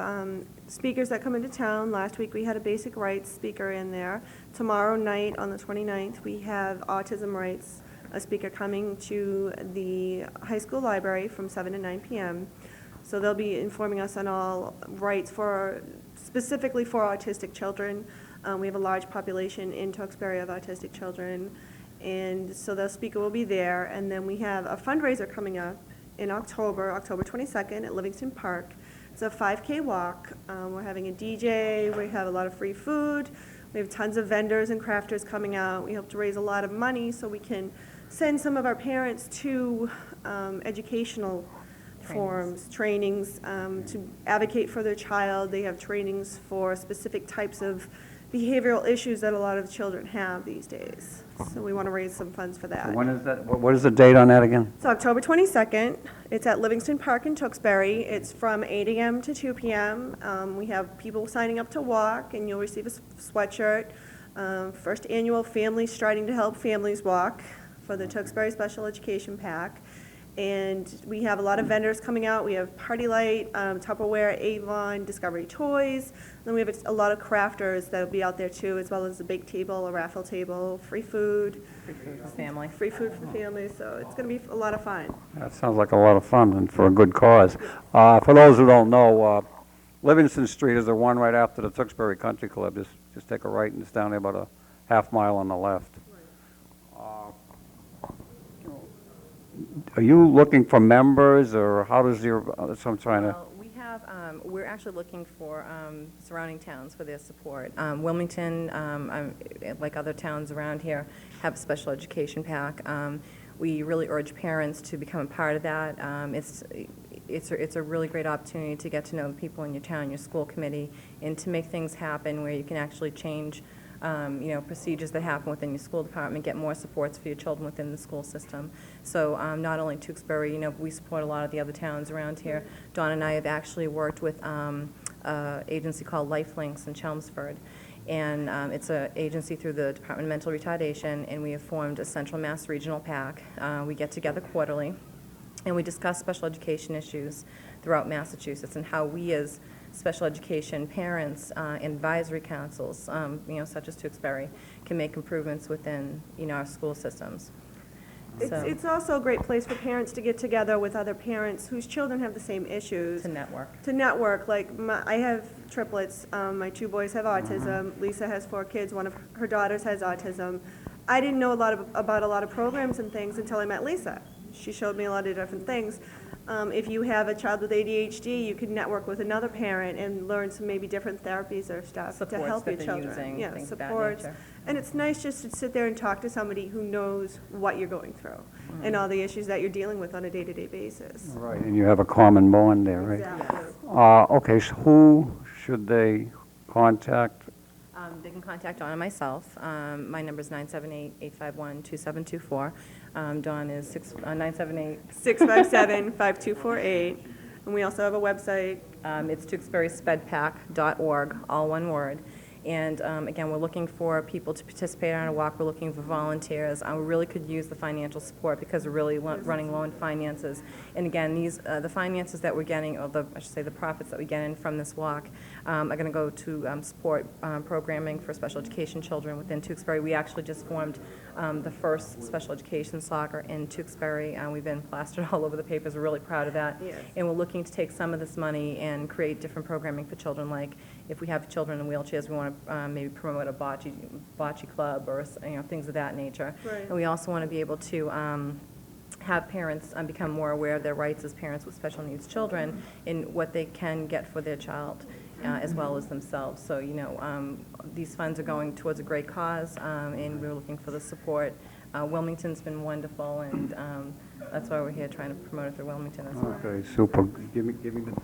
speakers that come into town. Last week, we had a basic rights speaker in there. Tomorrow night, on the 29th, we have autism rights, a speaker coming to the high school library from 7 to 9 p.m. So they'll be informing us on all rights specifically for autistic children. We have a large population in Tewksbury of autistic children, and so the speaker will be there. And then we have a fundraiser coming up in October 22nd at Livingston Park. It's a 5K walk. We're having a DJ. We have a lot of free food. We have tons of vendors and crafters coming out. We hope to raise a lot of money so we can send some of our parents to educational trainings to advocate for their child. They have trainings for specific types of behavioral issues that a lot of children have these days. So we want to raise some funds for that. When is that, what is the date on that again? It's October 22nd. It's at Livingston Park in Tewksbury. It's from 8 a.m. to 2 p.m. We have people signing up to walk, and you'll receive a sweatshirt. First annual Family Striding to Help Families Walk for the Tewksbury Special Education Pack. And we have a lot of vendors coming out. We have Party Light, Tupperware, Avon, Discovery Toys. Then we have a lot of crafters that'll be out there too, as well as a big table, a raffle table, free food. Free food for family. Free food for families, so it's going to be a lot of fun. That sounds like a lot of fun and for a good cause. For those who don't know, Livingston Street is the one right after the Tewksbury Country Club. Just take a right and it's down there about a half mile on the left. Are you looking for members, or how does your, that's what I'm trying to... Well, we have, we're actually looking for surrounding towns for their support. Wilmington, like other towns around here, have a special education pack. We really urge parents to become a part of that. It's a really great opportunity to get to know the people in your town, your school committee, and to make things happen where you can actually change procedures that happen within your school department, get more supports for your children within the school system. So not only Tewksbury, we support a lot of the other towns around here. Dawn and I have actually worked with an agency called Lifelinks in Chelmsford. And it's an agency through the Department of Mental Retardation, and we have formed a Central Mass Regional PAC. We get together quarterly, and we discuss special education issues throughout Massachusetts and how we as special education parents and advisory councils, such as Tewksbury, can make improvements within, our school systems. It's also a great place for parents to get together with other parents whose children have the same issues. To network. To network. Like, I have triplets. My 2 boys have autism. Lisa has 4 kids. One of her daughters has autism. I didn't know about a lot of programs and things until I met Lisa. She showed me a lot of different things. If you have a child with ADHD, you can network with another parent and learn some maybe different therapies or stuff to help your children. Yeah, supports. And it's nice just to sit there and talk to somebody who knows what you're going through and all the issues that you're dealing with on a day-to-day basis. Right, and you have a common bond there, right? Exactly. Okay, so who should they contact? They can contact Dawn and myself. My number is 978-851-2724. Dawn is 978. 657-5248. And we also have a website. It's tewksburyspedpack.org, all one word. And again, we're looking for people to participate on a walk. We're looking for volunteers. We really could use the financial support because we're really running low on finances. And again, these the finances that we're getting, or I should say the profits that we get in from this walk, are going to go to support programming for special education children within Tewksbury. We actually just formed the first special education soccer in Tewksbury. We've been plastered all over the papers. We're really proud of that. Yes. And we're looking to take some of this money and create different programming for children, like if we have children in wheelchairs, we want to maybe promote a bocce club or things of that nature. Right. And we also want to be able to have parents become more aware of their rights as parents with special needs children and what they can get for their child as well as themselves. So, these funds are going towards a great cause, and we're looking for the support. Wilmington's been wonderful, and that's why we're here trying to promote it through Wilmington as well. Okay, super. Give me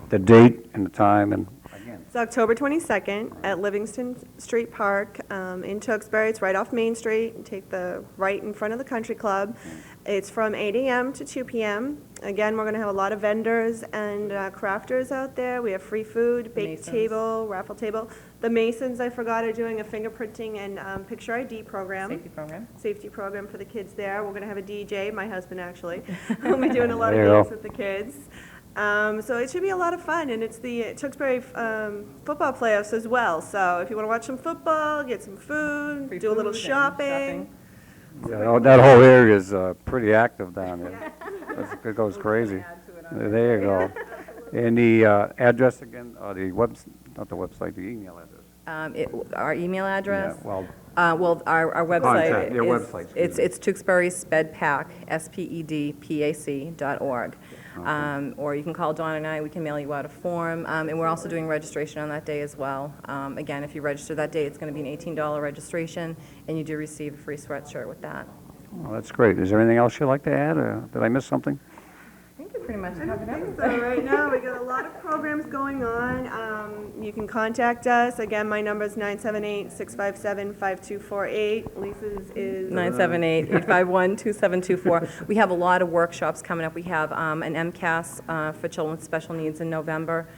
the date and the time, and again. It's October 22nd at Livingston Street Park in Tewksbury. It's right off Main Street. You take the right in front of the country club. It's from 8 a.m. to 2 p.m. Again, we're going to have a lot of vendors and crafters out there. We have free food, baked Masons. table, raffle table. The Masons, I forgot, are doing a fingerprinting and picture ID program. Safety program for the kids there. We're going to have a DJ, my husband actually. We'll be doing a lot of There you games go. with the kids. So it should be a lot of fun, and it's the Tewksbury football playoffs as well. So if you want to watch some football, get some food, Free do a little food and shopping. Yeah, that whole area is pretty active down there. It goes crazy. There you go. And the address again, or the not the website, the email address. Our email address? Yeah, well, Our website Contact, your is, website, excuse me. it's Tewksbury Spedpack, SPEDPAC.org. Or you can call Dawn and I, we can mail you out a form, and we're also doing registration on that day as well. Again, if you register that day, it's going to be an $18 registration, and you do receive a free sweatshirt with that. well, that's great. Is there anything else you'd like to add, or did I miss something? I think pretty much covered everything. So right now, we got a lot of programs going on. You can contact us. Again, my number is 978-657-5248. Lisa's is 978-851-2724. We have a lot of workshops coming up. We have an MCAS for children with special needs in November.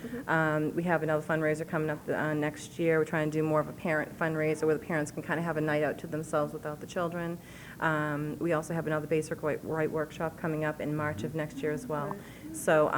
We have another fundraiser coming up next year. We're trying to do more of a parent fundraiser where the parents can kind of have a night out to themselves without the children. We also have another basic right workshop coming up in March of next year as well. So,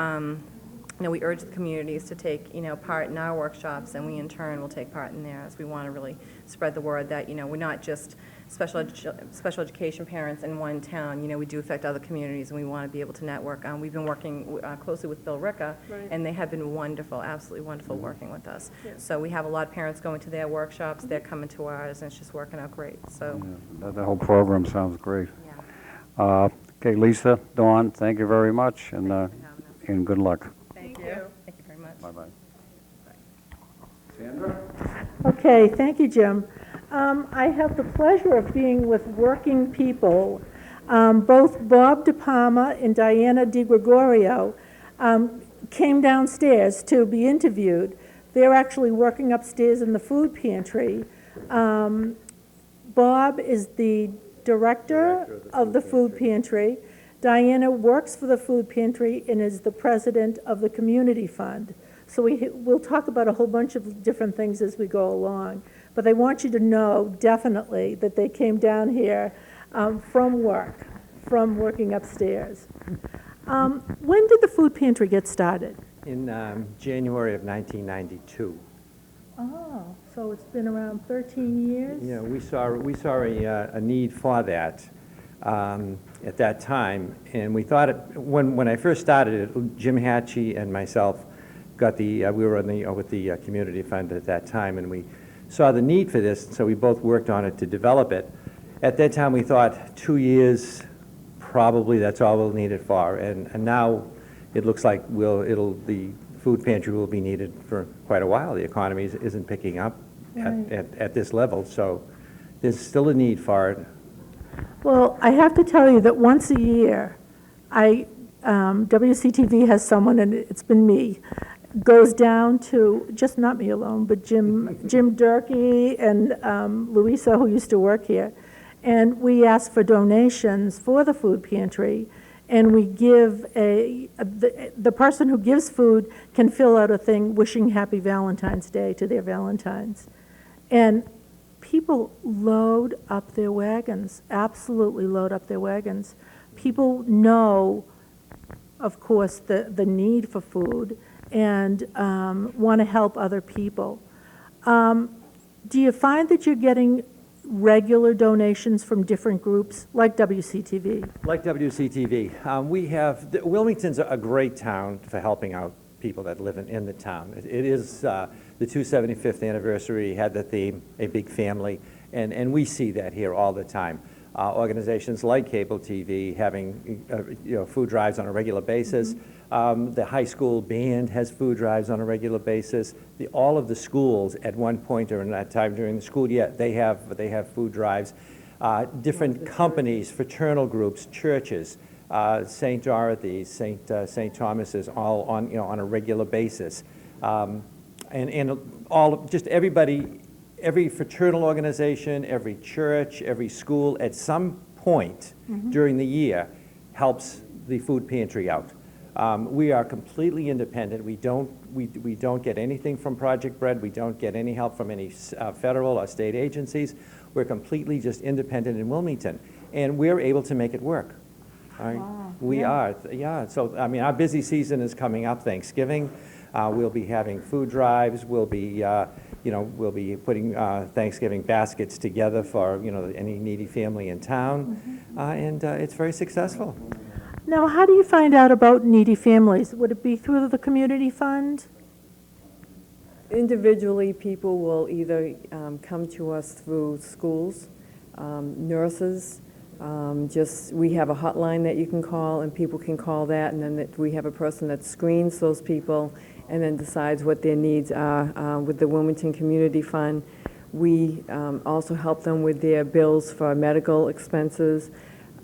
we urge the communities to take, part in our workshops, and we in turn will take part in theirs. We want to really spread the word that, we're not just special education parents in one town. We do affect other communities, and we want to be able to network. We've been working closely with Bill Ricca, Right. and they have been wonderful, absolutely wonderful working with us. Yeah. So we have a lot of parents going to their workshops. They're coming to ours, and it's just working out great. So, The whole program sounds great. yeah. Okay, Lisa, Dawn, thank you very much, and good luck. Thank you. Thank you very much. Bye-bye. Sandra? Okay, thank you, Jim. I have the pleasure of being with working people. Both Bob DiPalma and Diana DiGregorio came downstairs to be interviewed. They're actually working upstairs in the food pantry. Bob is the director of the food pantry. Diana works for the food pantry and is the president of the community fund. So we'll talk about a whole bunch of different things as we go along. But I want you to know definitely that they came down here from working upstairs. When did the food pantry get started? In January of 1992. Oh, so it's been around 13 years? You know, we saw a need for that at that time, and we thought when I first started it, Jim Hatchie and myself got we were with the community fund at that time, and we saw the need for this, so we both worked on it to develop it. At that time, we thought 2 years, probably that's all we'll need it for, and now it looks like the food pantry will be needed for quite a while. The economy isn't picking up at this level, so there's still a need for it. Well, I have to tell you that once a year, WCTV has someone, and it's been me, goes down to, just not me alone, but Jim Durkee and Louisa, who used to work here, and we ask for donations for the food pantry, and we give the person who gives food can fill out a thing wishing Happy Valentine's Day to their Valentines. And people load up their wagons, absolutely load up their wagons. People know, of course, the need for food and want to help other people. Do you find that you're getting regular donations from different groups like WCTV? Like WCTV, Wilmington's a great town for helping out people that live in the town. It is the 275th anniversary had the theme, A Big Family, and we see that here all the time. Organizations like cable TV having food drives on a regular basis. The high school band has food drives on a regular basis. All of the schools at one point or in that time during the school year, they have food drives. Different companies, fraternal groups, churches, St. Dorothy's, St. Thomas's, all on a regular basis, and just everybody. Every fraternal organization, every church, every school, at some point during the year, helps the food pantry out. We are completely independent. We don't get anything from Project Bread. We don't get any help from any federal or state agencies. We're completely just independent in Wilmington, and we're able to make it work. All right? Wow. We are, yeah. So I mean, our busy season is coming up. Thanksgiving, we'll be having food drives. We'll be we'll be putting Thanksgiving baskets together for, any needy family in town, and it's very successful. Now, how do you find out about needy families? Would it be through the community fund? Individually, people will either come to us through schools, nurses. We have a hotline that you can call, and people can call that, and then we have a person that screens those people and then decides what their needs are. With the Wilmington Community Fund, we also help them with their bills for medical expenses.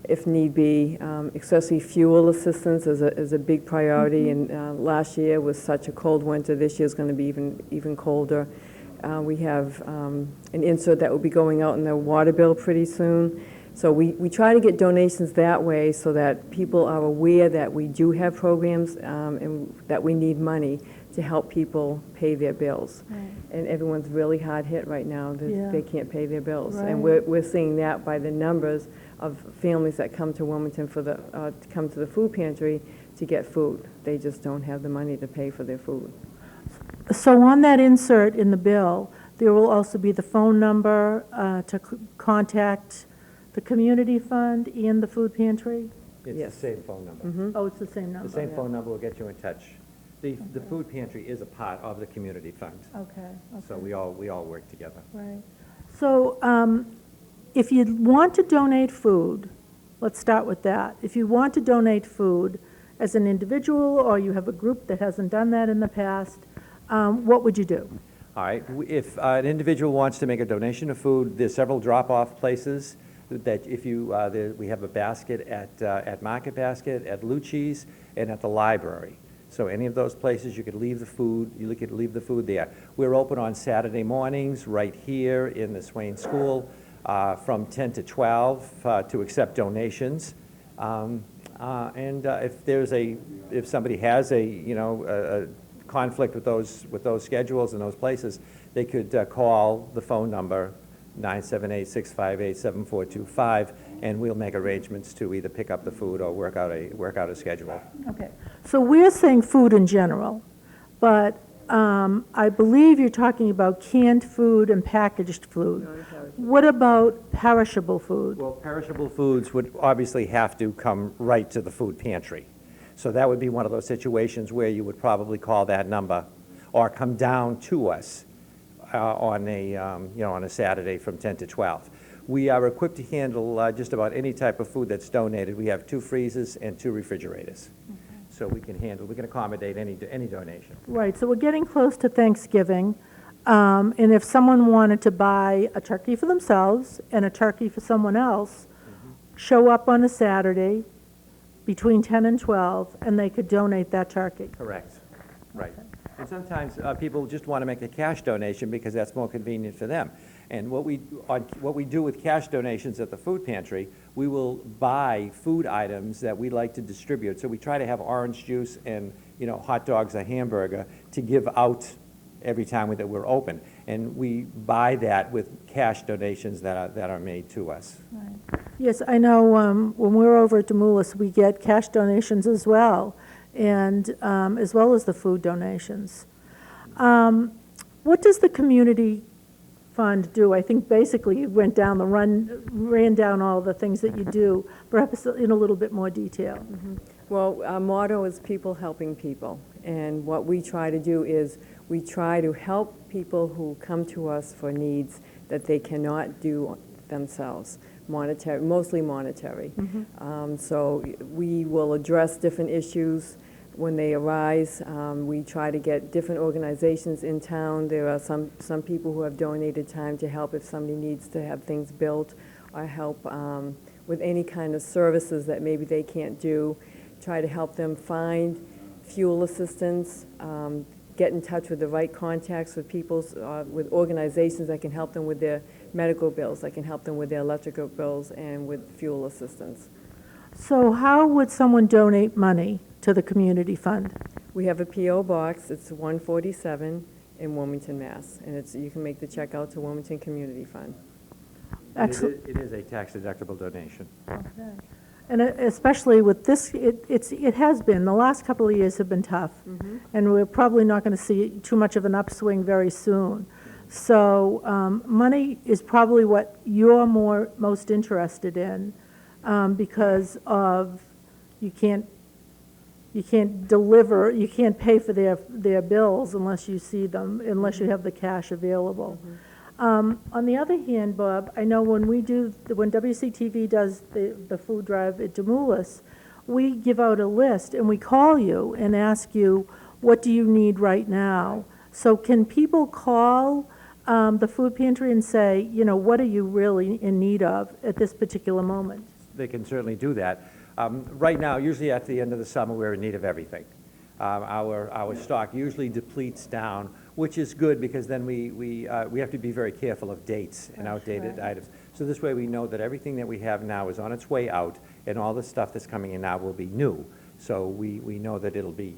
if need be, especially fuel assistance is a big priority, and last year was such a cold winter. This year's going to be even colder. We have an insert that will be going out in the water bill pretty soon. So we try to get donations that way so that people are aware that we do have programs and that we need money to help people pay their bills. Right. And everyone's really hard hit right now. Yeah. They can't pay their bills. Right. And we're seeing that by the numbers of families that come to Wilmington to come to the food pantry to get food. They just don't have the money to pay for their food. So on that insert in the bill, there will also be the phone number to contact the community fund and the food pantry? It's Yes. the same phone number. Oh, it's the same number? The same phone number will get you in touch. The food pantry is a part of the community fund, Okay, so okay, we all work together. right. So if you want to donate food, let's start with that. If you want to donate food as an individual, or you have a group that hasn't done that in the past, what would you do? All right, if an individual wants to make a donation of food, there's several drop-off places that if you, we have a basket at Market Basket, at Lucci's, and at the library. So any of those places, you could leave the food, you could leave the food there. We're open on Saturday mornings right here in the Swain School from 10 to 12 to accept donations. If somebody has a conflict with those schedules and those places, they could call the phone number 978-658-7425, and we'll make arrangements to either pick up the food or work out a schedule. Okay, so we're saying food in general, but I believe you're talking about canned food and packaged food. What about perishable food? Well, perishable foods would obviously have to come right to the food pantry. So that would be one of those situations where you would probably call that number or come down to us on a Saturday from 10 to 12. We are equipped to handle just about any type of food that's donated. We have 2 freezers and 2 refrigerators. Okay. So we can accommodate any donation. Right, so we're getting close to Thanksgiving, and if someone wanted to buy a turkey for themselves and a turkey for someone else, show up on a Saturday between 10 and 12, and they could donate that turkey. Correct, right. And sometimes people just want to make a cash donation because that's more convenient for them. And what we do with cash donations at the food pantry, we will buy food items that we like to distribute. So we try to have orange juice and hot dogs or hamburger to give out every time that we're open. And we buy that with cash donations that are made to us. Right. Yes, I know when we're over at Demoulas, we get cash donations as well, and as well as the food donations. What does the community fund do? I think basically you ran down all the things that you do, perhaps in a little bit more detail. Mm-hmm. Well, our motto is people helping people, and what we try to do is we try to help people who come to us for needs that they cannot do themselves, mostly monetary. Mm-hmm. So we will address different issues when they arise. We try to get different organizations in town. There are some people who have donated time to help if somebody needs to have things built or help with any kind of services that maybe they can't do. Try to help them find fuel assistance, get in touch with the right contacts with with organizations that can help them with their medical bills, that can help them with their electrical bills and with fuel assistance. So how would someone donate money to the community fund? We have a P.O. box. It's 147 in Wilmington, Mass. And you can make the check out to Wilmington Community Fund. Excellent. It is a tax-deductible donation. Okay. And especially with this, it has been, the last couple of years have been tough. Mm-hmm. And we're probably not going to see too much of an upswing very soon. So money is probably what you're most interested in because of you can't deliver, you can't pay for their bills unless you see them, unless you have the cash available. Mm-hmm. On the other hand, Bob, I know when WCTV does the food drive at Demoulas, we give out a list and we call you and ask you, what do you need right now? So can people call the food pantry and say, what are you really in need of at this particular moment? they can certainly do that. Right now, usually at the end of the summer, we're in need of everything. Our stock usually depletes down, which is good because then we have to be very careful of dates and outdated items. So this way we know that everything that we have now is on its way out, and all the stuff that's coming in now will be new. So we know that it'll be,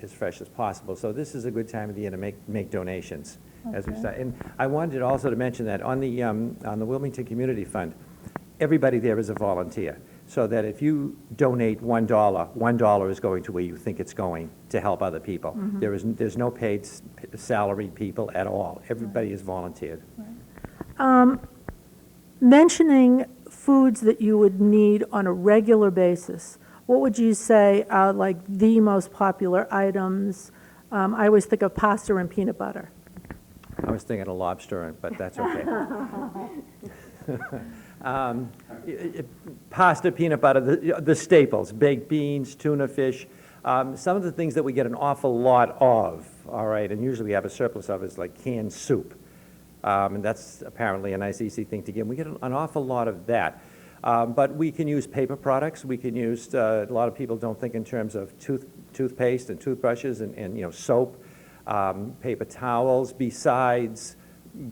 as fresh as possible. So this is a good time of the year to make donations as we start. And I wanted also to mention that on the Wilmington Community Fund, everybody there is a volunteer. So that if you donate $1, $1 is going to where you think it's going to help other people. There's no paid salaried people at all. Everybody is volunteered. Mentioning foods that you would need on a regular basis, what would you say are like the most popular items? I always think of pasta and peanut butter. I was thinking of lobster, but that's okay. Pasta, peanut butter, the staples, baked beans, tuna fish, some of the things that we get an awful lot of, all right, and usually we have a surplus of is like canned soup. And that's apparently a nice, easy thing to get. We get an awful lot of that. But we can use paper products. We can use, a lot of people don't think in terms of toothpaste and toothbrushes and soap, paper towels, besides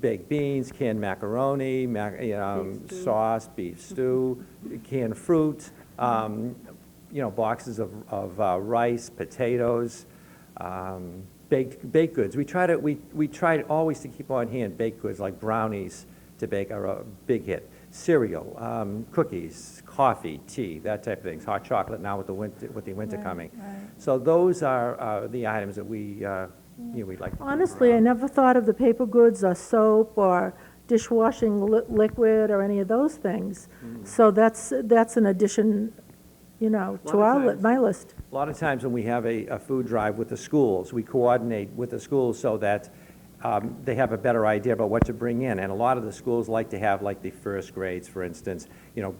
baked beans, canned macaroni, sauce, beef stew, canned fruit, boxes of rice, potatoes, baked goods. We try always to keep on hand baked goods like brownies to bake are a big hit. Cereal, cookies, coffee, tea, that type of things. Hot chocolate now with the winter coming. Right. So those are the items that we'd like to Honestly, I never thought of the paper goods or soap or dishwashing liquid or any of those things. So that's an addition, to my list. A lot of times when we have a food drive with the schools, we coordinate with the schools so that they have a better idea about what to bring in. And a lot of the schools like to have, like the first grades, for instance,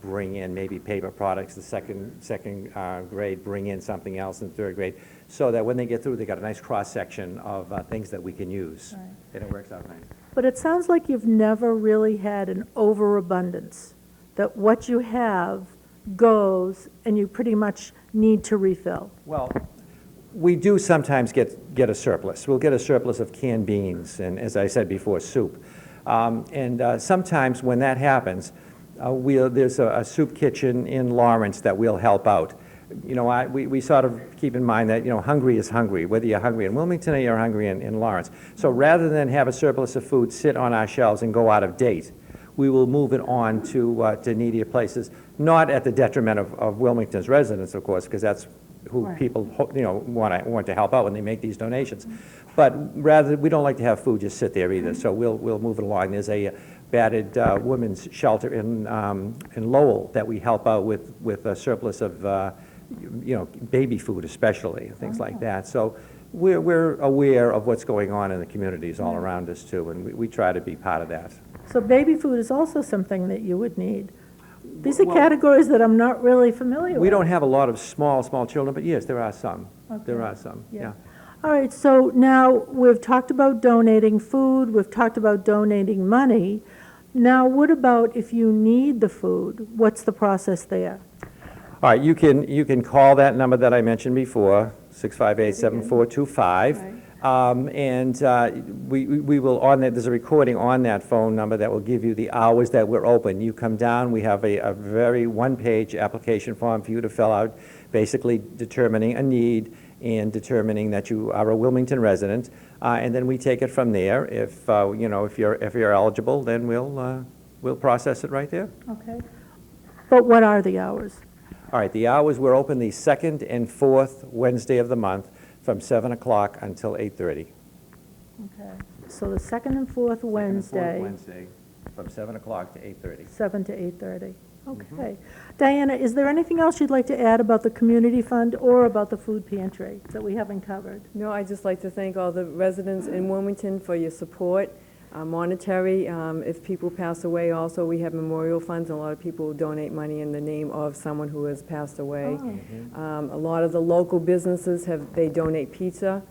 bring in maybe paper products. The second grade bring in something else in third grade, so that when they get through, they got a nice cross-section of things that we can use. Right. And it works out nice. But it sounds like you've never really had an overabundance, that what you have goes and you pretty much need to refill. Well, we do sometimes get a surplus. We'll get a surplus of canned beans and, as I said before, soup. Sometimes when that happens, there's a soup kitchen in Lawrence that we'll help out. We sort of keep in mind that, hungry is hungry, whether you're hungry in Wilmington or you're hungry in Lawrence. So rather than have a surplus of food sit on our shelves and go out of date, we will move it on to needier places, not at the detriment of Wilmington's residents, of course, because that's who people want to help out when they make these donations. But rather, we don't like to have food just sit there either, so we'll move it along. There's a battered women's shelter in Lowell that we help out with a surplus of baby food especially, things like that. So we're aware of what's going on in the communities all around us too, and we try to be part of that. So baby food is also something that you would need. These are categories that I'm not really familiar with. We don't have a lot of small children, but yes, there are some. Okay. There are some, yeah. All right, so now we've talked about donating food, we've talked about donating money. Now, what about if you need the food? What's the process there? All right, you can call that number that I mentioned before, 658-7425. Right. And we will, there's a recording on that phone number that will give you the hours that we're open. You come down, we have a very one-page application form for you to fill out, basically determining a need and determining that you are a Wilmington resident, and then we take it from there. If you're eligible, then we'll process it right there. Okay. But what are the hours? All right, the hours, we're open the second and fourth Wednesday of the month, from 7 o'clock until 8:30. Okay, so the second and fourth Wednesday. From 7 o'clock to 8:30. 7 to 8:30. Okay. Diana, is there anything else you'd like to add about the community fund or about the food pantry that we haven't covered? No, I'd just like to thank all the residents in Wilmington for your support. Monetary, if people pass away also, we have memorial funds, and a lot of people donate money in the name of someone who has passed away. Oh. A lot of the local businesses they donate pizza.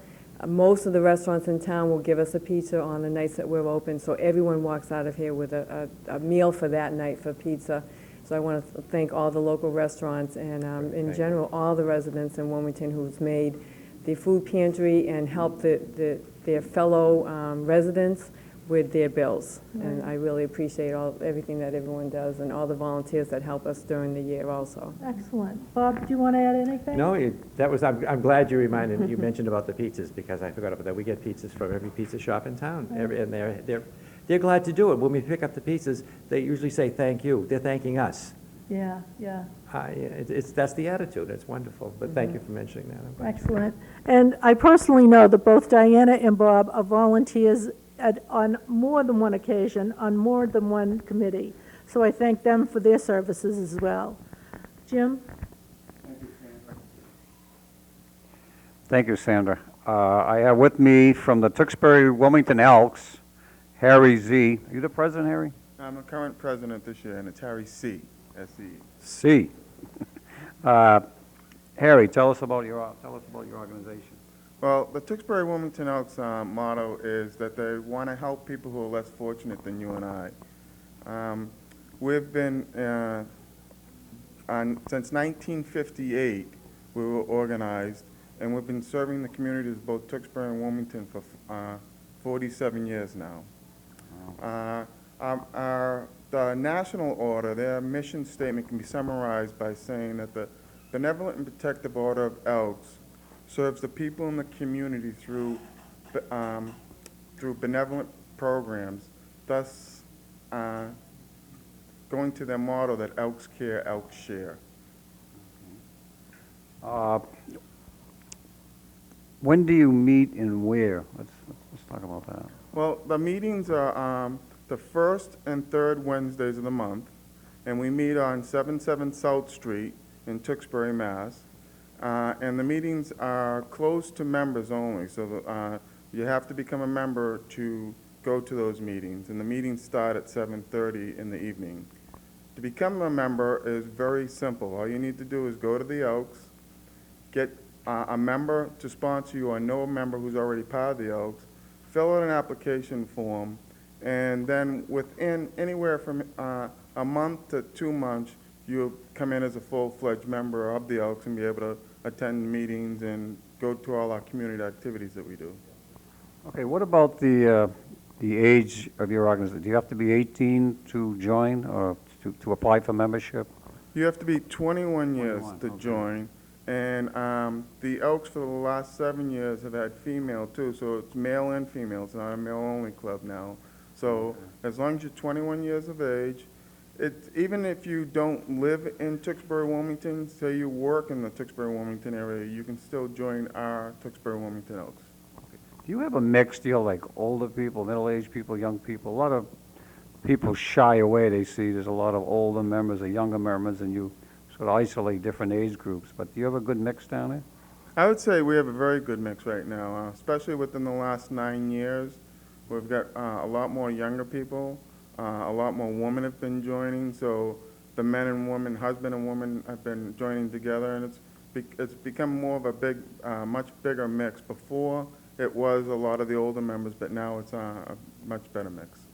Most of the restaurants in town will give us a pizza on the nights that we're open, so everyone walks out of here with a meal for that night for pizza. So I want to thank all the local restaurants and, in general, all the residents in Wilmington who's made the food pantry and helped their fellow residents with their bills. And I really appreciate everything that everyone does and all the volunteers that help us during the year also. Excellent. Bob, do you want to add anything? No, I'm glad you mentioned about the pizzas, because I forgot about that. We get pizzas from every pizza shop in town, and they're glad to do it. When we pick up the pizzas, they usually say thank you. They're thanking us. Yeah, yeah. That's the attitude. It's wonderful. But thank you for mentioning that. Excellent. And I personally know that both Diana and Bob are volunteers on more than one occasion, on more than one committee. So I thank them for their services as well. Jim? Thank you, Sandra. I have with me from the Tewksbury Wilmington Elks, Harry Z. Are you the president, Harry? I'm the current president this year, and it's Harry C. S-E. C. Harry, tell us about your organization. Well, the Tewksbury Wilmington Elks motto is that they want to help people who are less fortunate than you and I. We've been, since 1958, we were organized, and we've been serving the communities of both Tewksbury and Wilmington for 47 years now. The national order, their mission statement can be summarized by saying that the Benevolent and Protective Order of Elks serves the people in the community through benevolent programs, thus going to their motto that Elks care, Elks share. When do you meet and where? Let's talk about that. Well, the meetings are the first and third Wednesdays of the month, and we meet on 77 South Street in Tewksbury, Mass. And the meetings are closed to members only, so you have to become a member to go to those meetings, and the meetings start at 7:30 in the evening. To become a member is very simple. All you need to do is go to the Elks, get a member to sponsor you or know a member who's already part of the Elks, fill out an application form, and then within anywhere from a month to 2 months, you'll come in as a full-fledged member of the Elks and be able to attend meetings and go to all our community activities that we do. Okay, what about the age of your organization? Do you have to be 18 to join or to apply for membership? You have to be 21 years 21, to okay. join, and the Elks for the last 7 years have had female too, so it's male and female. It's not a male-only club now. So as long as you're 21 years of age, even if you don't live in Tewksbury, Wilmington, say you work in the Tewksbury, Wilmington area, you can still join our Tewksbury, Wilmington Elks. Do you have a mixed deal, like older people, middle-aged people, young people? A lot of people shy away. They see there's a lot of older members or younger members, and you sort of isolate different age groups. But do you have a good mix down there? I would say we have a very good mix right now, especially within the last 9 years. We've got a lot more younger people. A lot more women have been joining, so the men and women, husband and woman, have been joining together, and it's become more of a big, much bigger mix. Before, it was a lot of the older members, but now it's a much better mix.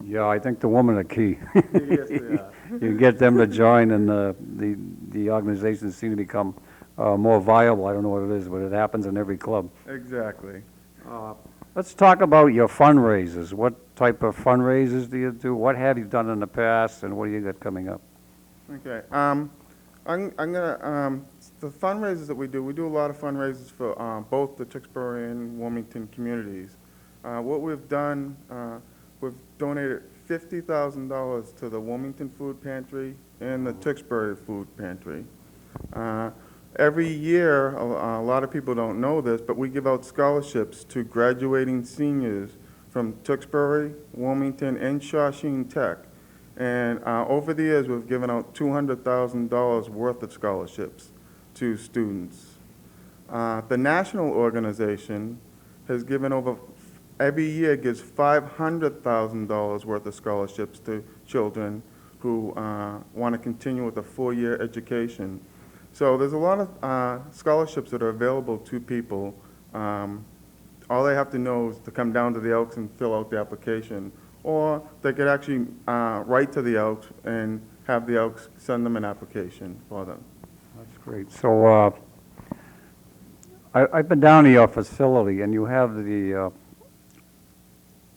Yeah, I think the women are key. Yes, they are. You get them to join, and the organizations seem to become more viable. I don't know what it is, but it happens in every club. Exactly. Let's talk about your fundraisers. What type of fundraisers do you do? What have you done in the past, and what do you got coming up? Okay. I'm gonna the fundraisers that we do a lot of fundraisers for both the Tewksbury and Wilmington communities. What we've done, we've donated $50,000 to the Wilmington Food Pantry and the Tewksbury Food Pantry. Every year, a lot of people don't know this, but we give out scholarships to graduating seniors from Tewksbury, Wilmington, and Shawshene Tech. And over the years, we've given out $200,000 worth of scholarships to students. The national organization has given every year gives $500,000 worth of scholarships to children who want to continue with a 4-year education. So there's a lot of scholarships that are available to people. All they have to know is to come down to the Elks and fill out the application. Or they could actually write to the Elks and have the Elks send them an application for them. That's great. So, I've been down to your facility, and you have the,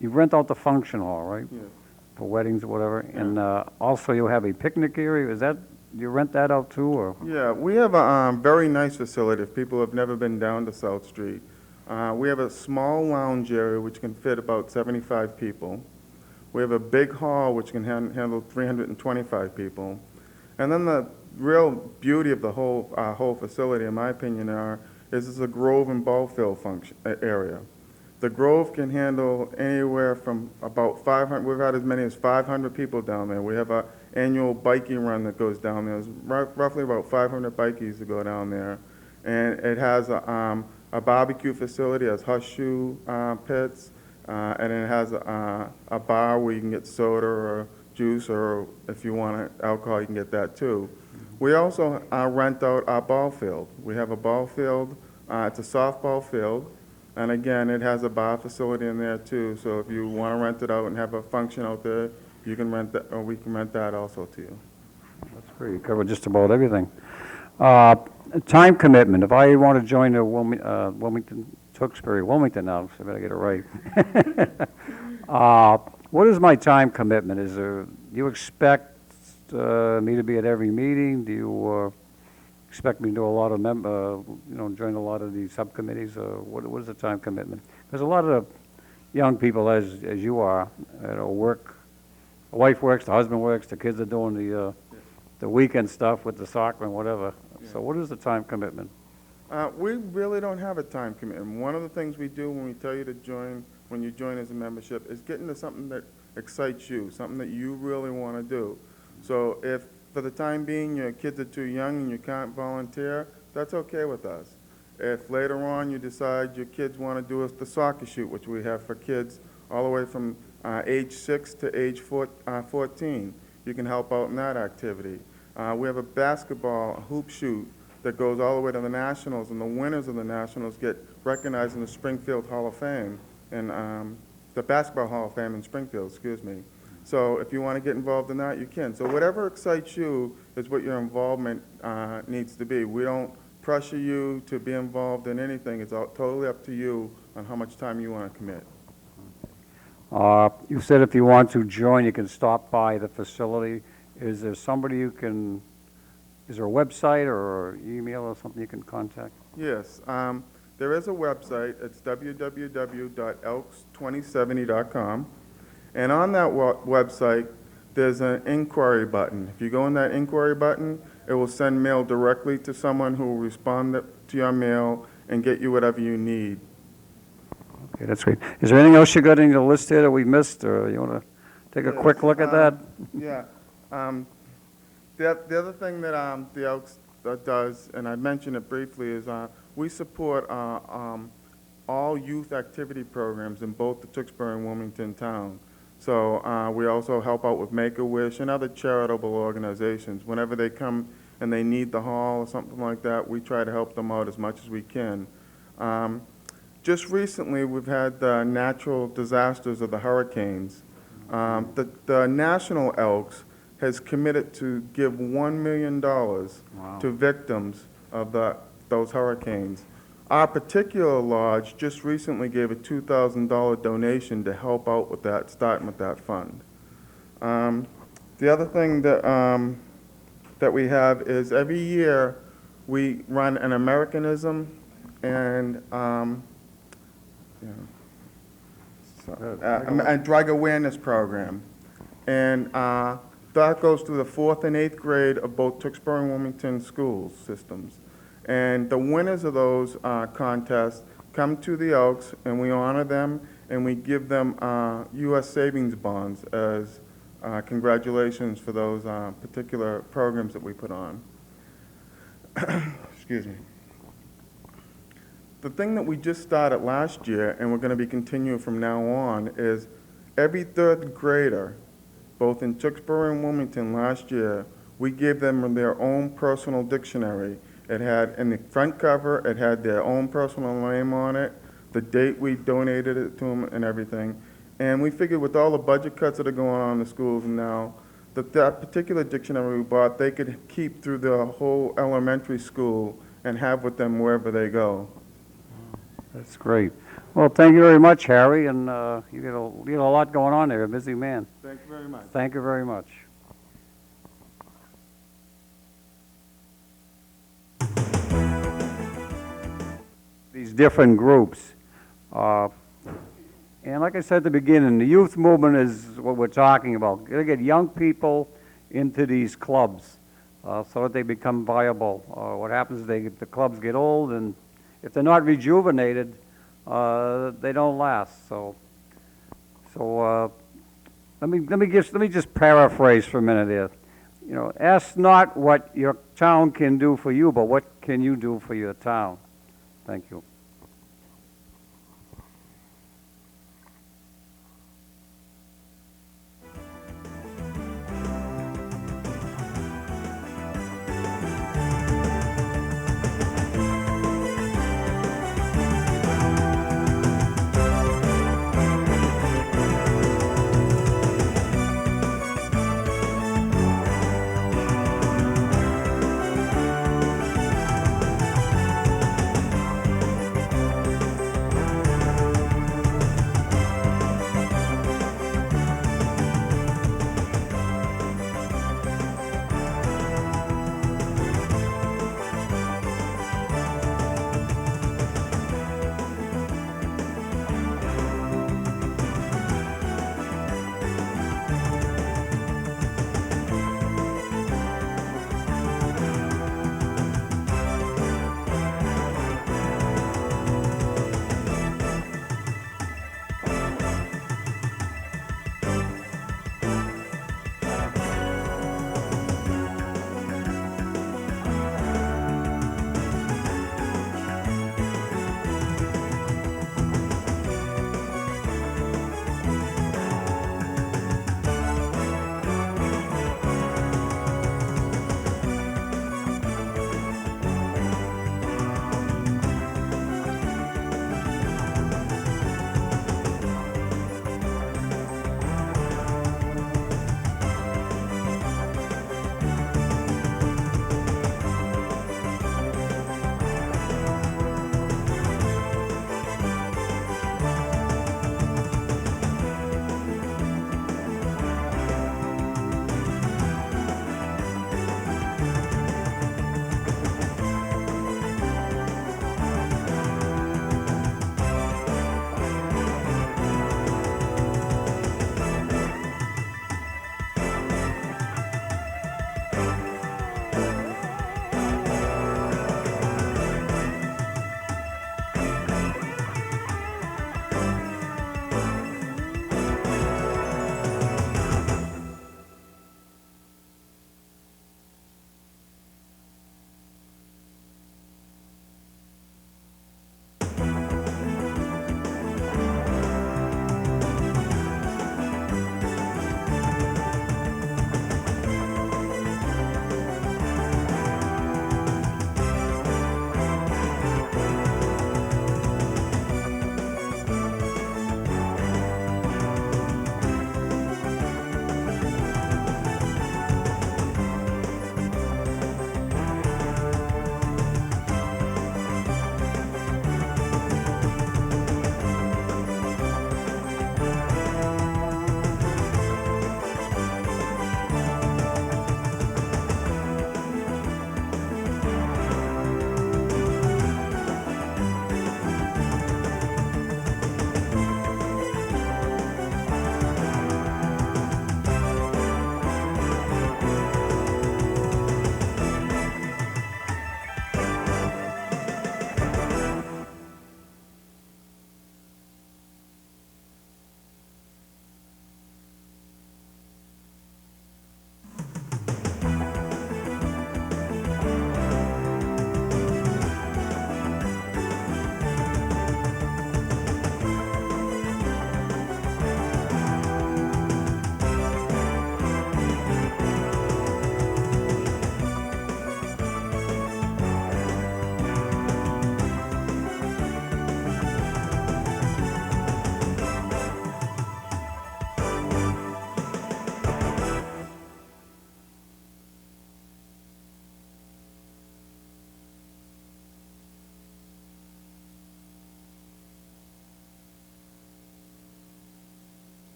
you rent out the function hall, right? Yeah. For weddings or whatever, and also you have a picnic area, is that, you rent that out too, or? Yeah, we have a very nice facility if people have never been down to South Street. We have a small lounge area which can fit about 75 people. We have a big hall which can handle 325 people. And then the real beauty of the whole facility, in my opinion, is it's a Grove and ball field area. The Grove can handle anywhere from about 500, we've had as many as 500 people down there. We have an annual biking run that goes down there. There's roughly about 500 bikies that go down there. And it has a barbecue facility, it has horseshoe pits, and it has a bar where you can get soda or juice, or if you want alcohol, you can get that too. We also rent out our ball field. We have a ball field, it's a softball field. And again, it has a bar facility in there too, so if you want to rent it out and have a function out there, you can rent that, or we can rent that also to you. That's great, you covered just about everything. Time commitment, if I want to join the Wilmington, Tewksbury, Wilmington now, so I better get it right. What is my time commitment? Is there, do you expect me to be at every meeting? Do you expect me to do a lot of, join a lot of these subcommittees? What is the time commitment? Because a lot of young people, as you are, work. The wife works, the husband works, the kids are doing the weekend stuff with the soccer and whatever. Yeah. So what is the time commitment? We really don't have a time commitment. One of the things we do when we tell you to join, when you join as a membership, is get into something that excites you, something that you really want to do. So if for the time being your kids are too young and you can't volunteer, that's okay with us. If later on you decide your kids want to do the soccer shoot, which we have for kids all the way from age 6 to age 14, you can help out in that activity. We have a basketball hoop shoot that goes all the way to the Nationals, and the winners of the Nationals get recognized in the Springfield Hall of Fame, and the Basketball Hall of Fame in Springfield, excuse me. So if you want to get involved in that, you can. So whatever excites you is what your involvement needs to be. We don't pressure you to be involved in anything. It's totally up to you on how much time you want to commit. You said if you want to join, you can stop by the facility. Is there somebody you can, is there a website or email or something you can contact? Yes. There is a website. It's www.elks2070.com. And on that website, there's an inquiry button. If you go on that inquiry button, it will send mail directly to someone who will respond to your mail and get you whatever you need. Okay, that's great. Is there anything else you got in your list here that we missed, or you want to take a quick look at that? Yeah. The other thing that the Elks does, and I mentioned it briefly, is we support all youth activity programs in both the Tewksbury and Wilmington town. So we also help out with Make-A-Wish and other charitable organizations. Whenever they come and they need the hall or something like that, we try to help them out as much as we can. Just recently, we've had the natural disasters of the hurricanes. The National Elks has committed to give $1 million to victims of those hurricanes. Our particular lodge just recently gave a $2,000 donation to help out with that, starting with that fund. The other thing that we have is every year we run an Americanism and a drug awareness program. And that goes through the 4th and 8th grade of both Tewksbury and Wilmington school systems. And the winners of those contests come to the Elks, and we honor them, and we give them U.S. savings bonds as congratulations for those particular programs that we put on. Excuse me. The thing that we just started last year, and we're going to be continuing from now on, is every 3rd grader, both in Tewksbury and Wilmington last year, we gave them their own personal dictionary. It had, in the front cover, it had their own personal name on it, the date we donated it to them and everything. And we figured with all the budget cuts that are going on in the schools now, that particular dictionary we bought, they could keep through the whole elementary school and have with them wherever they go. That's great. Well, thank you very much, Harry, and you get a lot going on there, a busy man. Thank you very much. Thank you very much. These different groups. And like I said at the beginning, the youth movement is what we're talking about. Gotta get young people into these clubs so that they become viable. What happens is the clubs get old, and if they're not rejuvenated, they don't last. So let me just paraphrase for a minute here. You know, ask not what your town can do for you, but what can you do for your town. Thank you.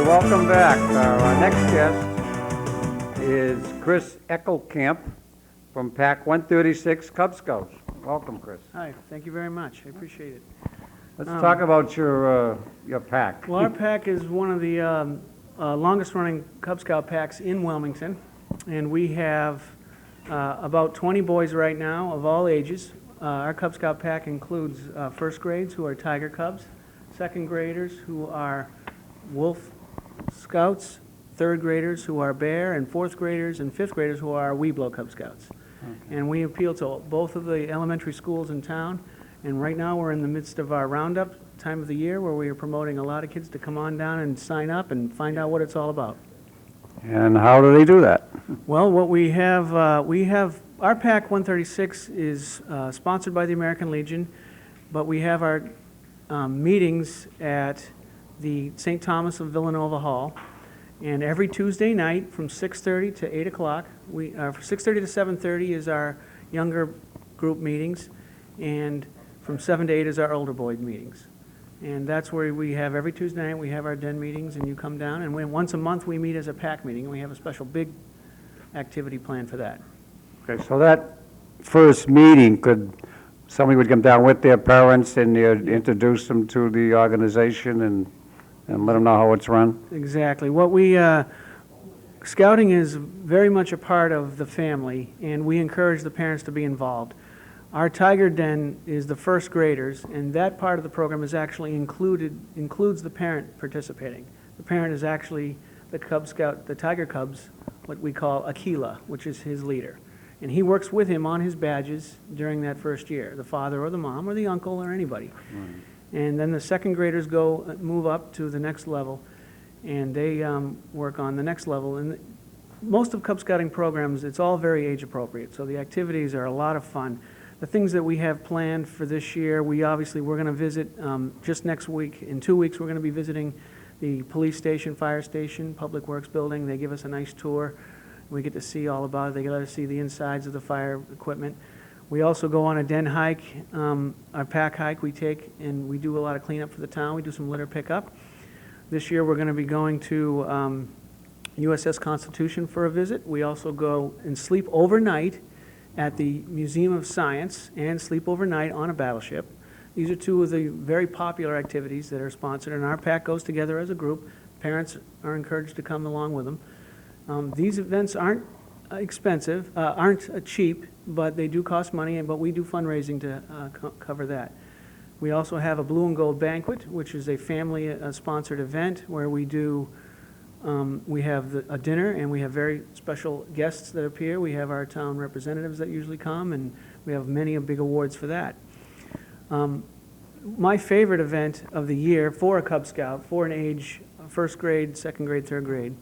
welcome back. Our next guest is Chris Eckelkamp from Pack 136 Cub Scouts. Welcome, Chris. Hi, thank you very much. I appreciate it. Let's talk about your pack. Well, our pack is one of the longest-running Cub Scout packs in Wilmington, and we have about 20 boys right now of all ages. Our Cub Scout pack includes first grades who are Tiger Cubs, second graders who are Wolf Scouts, third graders who are Bear, and fourth graders and fifth graders who are Weeblo Cub Scouts. Okay. And we appeal to both of the elementary schools in town. And right now we're in the midst of our roundup time of the year where we are promoting a lot of kids to come on down and sign up and find out what it's all about. And how do they do that? Well, what we have our Pack 136 is sponsored by the American Legion, but we have our meetings at the St. Thomas of Villanova Hall, and every Tuesday night from 6:30 to 8 o'clock, 6:30 to 7:30 is our younger group meetings, and from 7 to 8 is our older boy meetings. And that's where we have every Tuesday night, we have our den meetings, and you come down, and once a month we meet as a pack meeting, and we have a special big activity plan for that. Okay, so that first meeting, somebody would come down with their parents and you'd introduce them to the organization and let them know how it's run? Exactly. Scouting is very much a part of the family, and we encourage the parents to be involved. Our Tiger Den is the first graders, and that part of the program is actually includes the parent participating. The parent is actually the Cub Scout, the Tiger Cubs, what we call Aquila, which is his leader. And he works with him on his badges during that first year, the father or the mom or the uncle or anybody. Right. And then the second graders move up to the next level, and they work on the next level. And most of Cub Scouting programs, it's all very age appropriate, so the activities are a lot of fun. The things that we have planned for this year, we're going to visit just next week. In 2 weeks, we're going to be visiting the police station, fire station, public works building. They give us a nice tour. We get to see all about it. They let us see the insides of the fire equipment. We also go on a den hike, our pack hike we take, and we do a lot of cleanup for the town. We do some litter pickup. This year we're going to be going to USS Constitution for a visit. We also go and sleep overnight at the Museum of Science and sleep overnight on a battleship. These are two of the very popular activities that are sponsored, and our pack goes together as a group. Parents are encouraged to come along with them. These events aren't expensive, aren't cheap, but they do cost money, but we do fundraising to cover that. We also have a Blue and Gold Banquet, which is a family-sponsored event where we do, we have a dinner, and we have very special guests that appear. We have our town representatives that usually come, and we have many big awards for that. My favorite event of the year for a Cub Scout, for an age, first grade, second grade, third grade,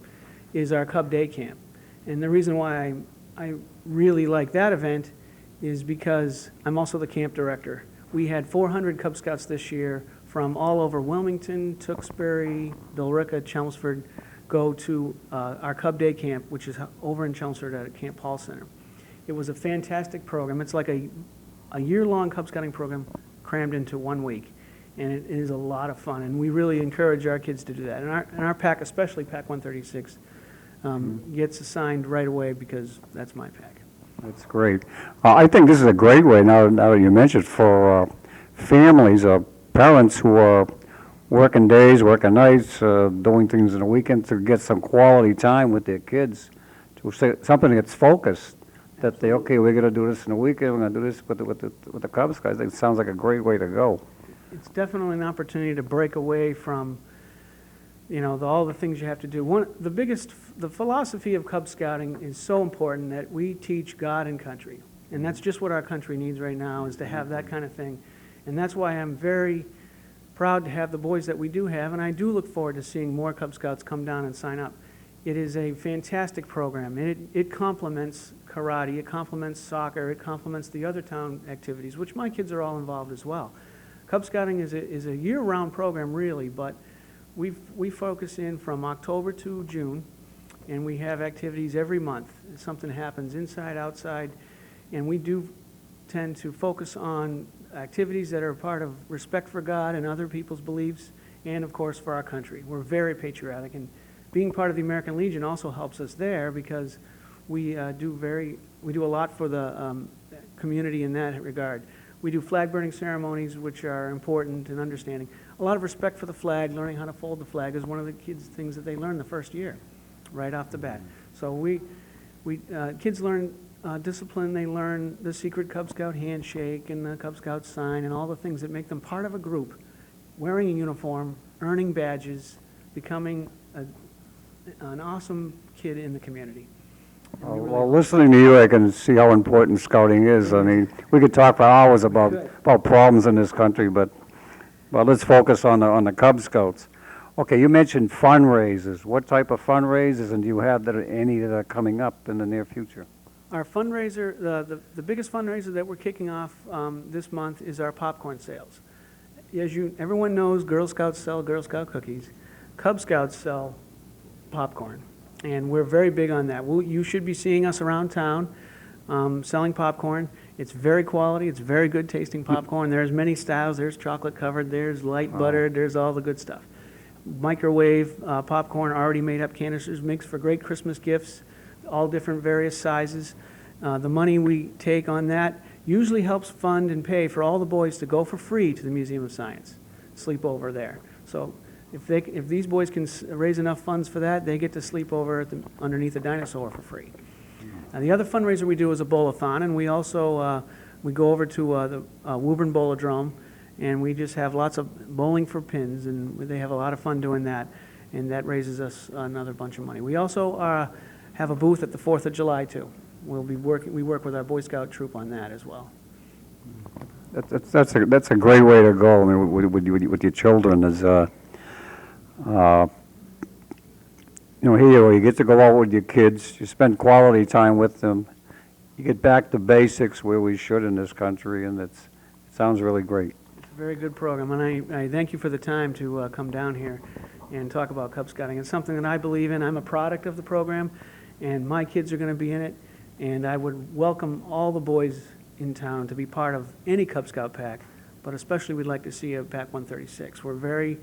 is our Cub Day Camp. And the reason why I really like that event is because I'm also the camp director. We had 400 Cub Scouts this year from all over Wilmington, Tewksbury, Billerica, Chelmsford, go to our Cub Day Camp, which is over in Chelmsford at Camp Hall Center. It was a fantastic program. It's like a year-long Cub Scouting program crammed into 1 week. And it is a lot of fun, and we really encourage our kids to do that. And our pack, especially Pack 136, gets assigned right away because that's my pack. That's great. I think this is a great way, now that you mentioned, for families or parents who are working days, working nights, doing things in the weekend to get some quality time with their kids, to say something that's focused, that they, okay, we're going to do this in the weekend, we're going to do this with the Cub Scouts. It sounds like a great way to go. It's definitely an opportunity to break away from all the things you have to do. The philosophy of Cub Scouting is so important that we teach God and country. And that's just what our country needs right now, is to have that kind of thing. And that's why I'm very proud to have the boys that we do have, and I do look forward to seeing more Cub Scouts come down and sign up. It is a fantastic program, and it complements karate, it complements soccer, it complements the other town activities, which my kids are all involved as well. Cub Scouting is a year-round program, really, but we focus in from October to June, and we have activities every month. Something happens inside, outside, and we do tend to focus on activities that are part of respect for God and other people's beliefs, and of course for our country. We're very patriotic, and being part of the American Legion also helps us there because we do a lot for the community in that regard. We do flag burning ceremonies, which are important and understanding. A lot of respect for the flag, learning how to fold the flag is one of the kids' things that they learn the first year, right off the bat. So kids learn discipline. They learn the secret Cub Scout handshake and the Cub Scout sign and all the things that make them part of a group, wearing a uniform, earning badges, becoming an awesome kid in the community. Well, listening to you, I can see how important scouting is. I mean, we could talk for hours about problems in this country, but let's focus on the Cub Scouts. Okay, you mentioned fundraisers. What type of fundraisers, and do you have any that are coming up in the near future? Our fundraiser, the biggest fundraiser that we're kicking off this month is our popcorn sales. As everyone knows, Girl Scouts sell Girl Scout cookies. Cub Scouts sell popcorn. And we're very big on that. You should be seeing us around town selling popcorn. It's very quality. It's very good tasting popcorn. There's many styles. There's chocolate covered. There's light buttered. There's all the good stuff. Microwave popcorn, already made up canisters, makes for great Christmas gifts, all different various sizes. The money we take on that usually helps fund and pay for all the boys to go for free to the Museum of Science, sleep over there. So if these boys can raise enough funds for that, they get to sleep over underneath a dinosaur for free. The other fundraiser we do is a bowl-a-thon, and we also we go over to the Woburn Bowl-a-Drome, and we just have lots of bowling for pins, and they have a lot of fun doing that, and that raises us another bunch of money. We also have a booth at the 4th of July too. We work with our Boy Scout troop on that as well. That's a great way to go. I mean, with your children is. Here you get to go out with your kids, you spend quality time with them, you get back to basics where we should in this country, and it sounds really great. It's a very good program, and I thank you for the time to come down here and talk about Cub Scouting. It's something that I believe in. I'm a product of the program, and my kids are going to be in it, and I would welcome all the boys in town to be part of any Cub Scout pack, but especially we'd like to see a Pack 136. We're very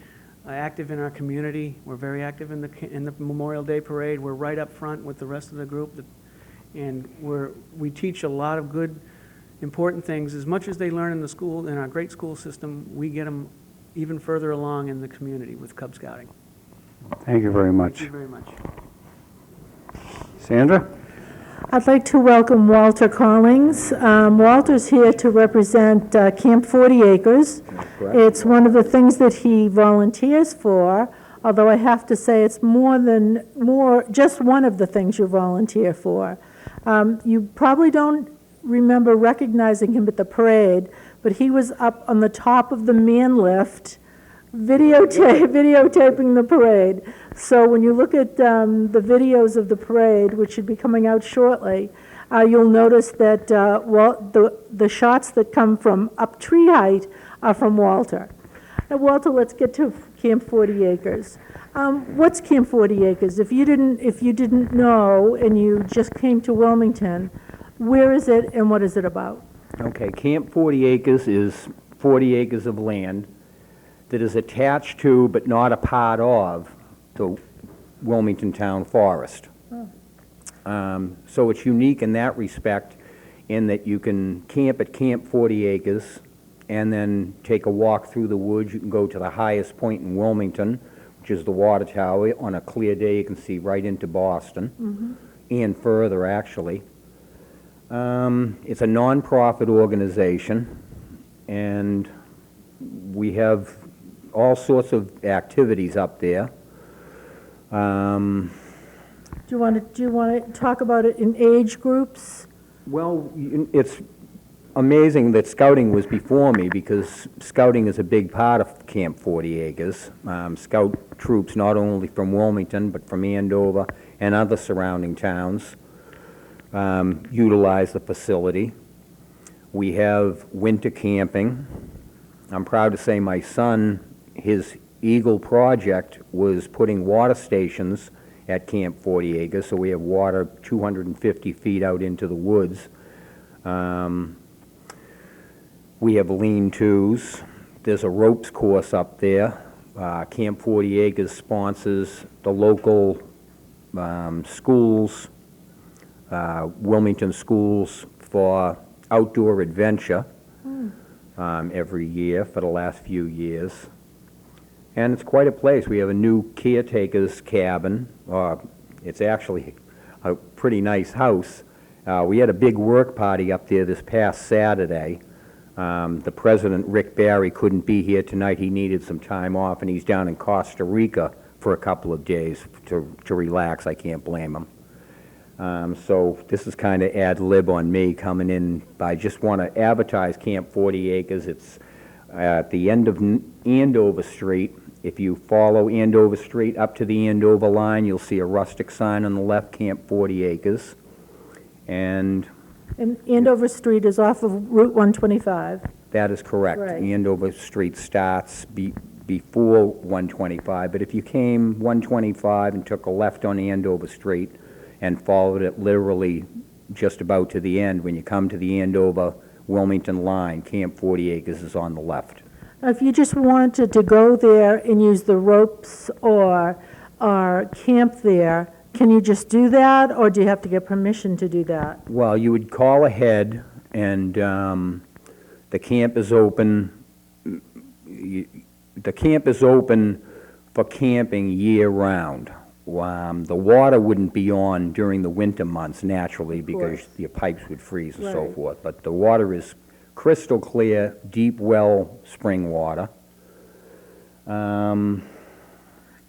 active in our community. We're very active in the Memorial Day Parade. We're right up front with the rest of the group, and we teach a lot of good, important things. As much as they learn in the school, in our great school system, we get them even further along in the community with Cub Scouting. Thank you very much. Thank you very much. Sandra? I'd like to welcome Walter Collings. Walter's here to represent Camp 40 Acres. It's one of the things that he volunteers for, although I have to say it's just one of the things you volunteer for. You probably don't remember recognizing him at the parade, but he was up on the top of the man lift videotaping the parade. So when you look at the videos of the parade, which should be coming out shortly, you'll notice that the shots that come from up tree height are from Walter. Now, Walter, let's get to Camp 40 Acres. What's Camp 40 Acres? If you didn't know and you just came to Wilmington, where is it and what is it about? Okay, Camp 40 Acres is 40 acres of land that is attached to, but not a part of, the Wilmington Town Forest. So it's unique in that respect, in that you can camp at Camp 40 Acres and then take a walk through the woods. You can go to the highest point in Wilmington, which is the water tower. On a clear day, you can see right into Boston, and further, actually. It's a non-profit organization, and we have all sorts of activities up there. Do you want to talk about it in age groups? Well, it's amazing that scouting was before me, because scouting is a big part of Camp 40 Acres. Scout troops, not only from Wilmington, but from Andover and other surrounding towns, utilize the facility. We have winter camping. I'm proud to say my son, his Eagle project was putting water stations at Camp 40 Acres, so we have water 250 feet out into the woods. We have lean-tos. There's a ropes course up there, Camp 40 Acres sponsors the local schools, Wilmington schools, for outdoor adventure every year for the last few years. And it's quite a place. We have a new caretaker's cabin. It's actually a pretty nice house. We had a big work party up there this past Saturday. The president, Rick Barry, couldn't be here tonight. He needed some time off, and he's down in Costa Rica for a couple of days to relax. I can't blame him. So this is kind of ad lib on me coming in. I just want to advertise Camp 40 Acres. It's at the end of Andover Street. If you follow Andover Street up to the Andover line, you'll see a rustic sign on the left, Camp 40 Acres. And Andover Street is off of Route 125. that is correct. Right. Andover Street starts before 125, but if you came 125 and took a left on Andover Street and followed it literally just about to the end, when you come to the Andover-Wilmington line, Camp 40 Acres is on the left. Now, if you just wanted to go there and use the ropes or camp there, can you just do that, or do you have to get permission to do that? Well, you would call ahead, and the camp is open. The camp is open for camping year-round. The water wouldn't be on during the winter months, naturally, because your pipes would freeze and so Right. forth. But the water is crystal clear, deep well spring water.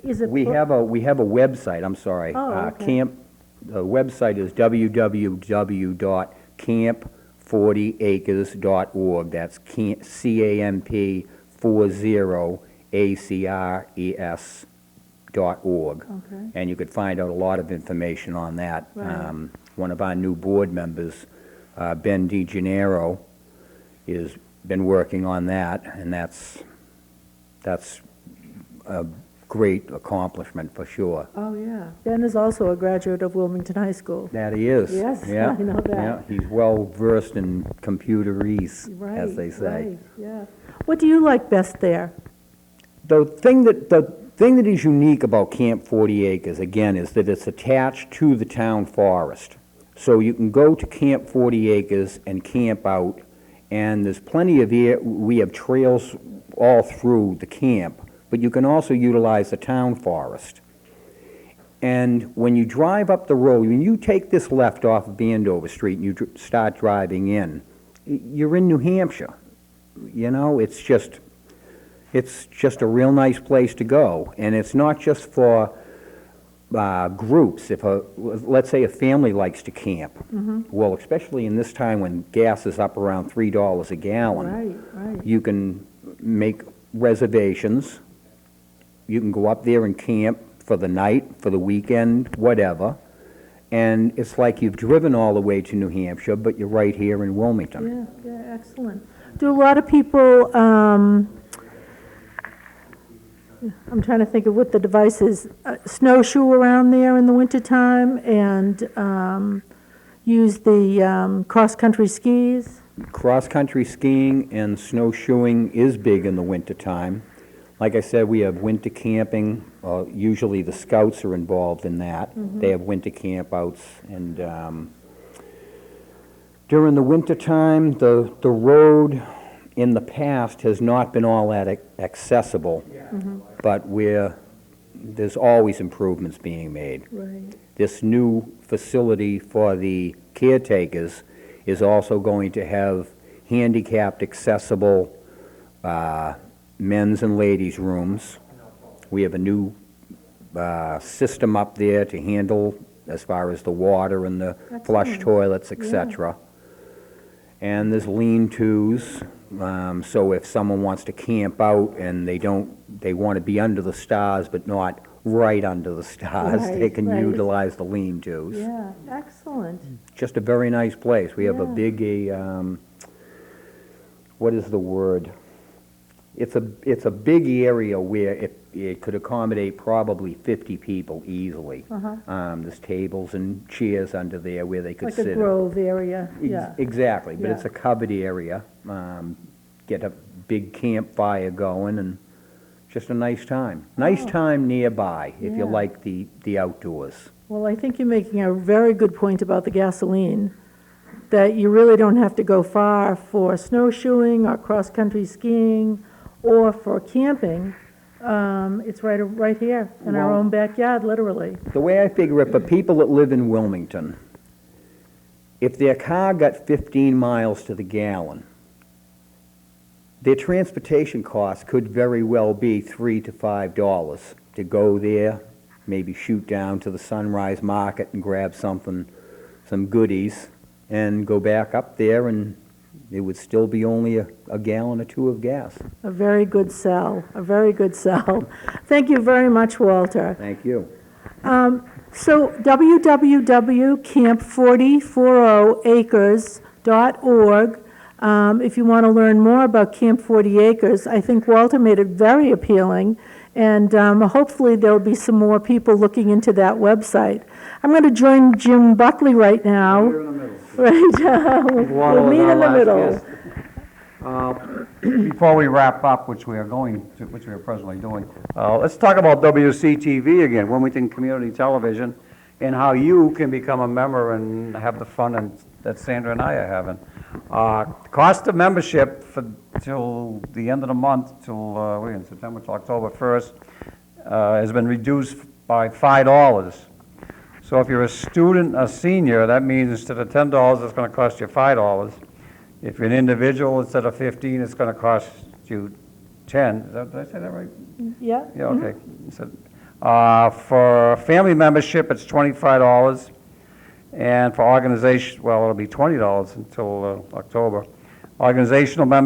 Is it We have a website, I'm sorry. Oh, okay. The website is www.camp40acres.org. That's CAMP 40ACRES.org. Okay. And you could find out a lot of information on that. Right. One of our new board members, Ben DeGennaro, has been working on that, and that's a great accomplishment for sure. Oh, yeah. Ben is also a graduate of Wilmington High School. That he is. Yes, Yeah, I know that. yeah. He's well versed in computerese, as they say. Right, yeah. What do you like best there? The thing that is unique about Camp 40 Acres, again, is that it's attached to the town forest. So you can go to Camp 40 Acres and camp out, and there's plenty of we have trails all through the camp, but you can also utilize the town forest. And when you drive up the road, when you take this left off of Andover Street and you start driving in, you're in New Hampshire. You know, it's just a real nice place to go. And it's not just for groups. Let's say a family likes to camp, well, especially in this time when gas is up around $3 a gallon, Right. you can make reservations. You can go up there and camp for the night, for the weekend, whatever. And it's like you've driven all the way to New Hampshire, but you're right here in Wilmington. Yeah, excellent. Do a lot of people, I'm trying to think of what the device is, snowshoe around there in the wintertime and use the cross-country skis? Cross-country skiing and snowshoeing is big in the wintertime. Like I said, we have winter camping. Usually the scouts are involved in that. They have winter campouts. And during the wintertime, the road in the past has not been all that accessible, but there's always improvements being made. Right. This new facility for the caretakers is also going to have handicapped accessible men's and ladies' rooms. We have a new system up there to handle as far as the water and the flush toilets, etc. And there's lean-tos, so if someone wants to camp out and they want to be under the stars but not right under the stars, they can utilize the lean-tos. Yeah, excellent. Just a very nice place. We have a big, what is the word? It's a big area where it could accommodate probably 50 people easily. There's tables and chairs under there where they could sit. Like a grove area, yeah. Exactly, but it's Yeah. a covered area. Get a big campfire going and Just a nice time. Nice time nearby, if you Yeah. like the outdoors. Well, I think you're making a very good point about the gasoline, that you really don't have to go far for snowshoeing or cross-country skiing or for camping. It's right here in our Well- own backyard, literally. The way I figure it, for people that live in Wilmington, if their car got 15 miles to the gallon, their transportation cost could very well be $3 to $5 to go there, maybe shoot down to the Sunrise Market and grab something, some goodies, and go back up there, and it would still be only a gallon or two of gas. A very good sell, a very good sell. Thank you very much, Walter. Thank you. So www.camp4040acres.org. If you want to learn more about Camp 40 Acres, I think Walter made it very appealing, and hopefully there'll be some more people looking into that website. I'm going to join Jim Buckley right now. Right, we'll meet in the middle. Before we wrap up, which we are presently doing, let's talk about WCTV again, Wilmington Community Television, and how you can become a member and have the fun that Sandra and I are having. Cost of membership till the end of the month, till we're in September, till October 1st, has been reduced by $5. So if you're a student, a senior, that means instead of $10, it's going to cost you $5. If you're an individual, instead of 15, it's going to cost you 10. Did I say that right? Yeah? Yeah, okay. So, for family membership, it's $25. And for organization, well, it'll be $20 until October. Organizational membership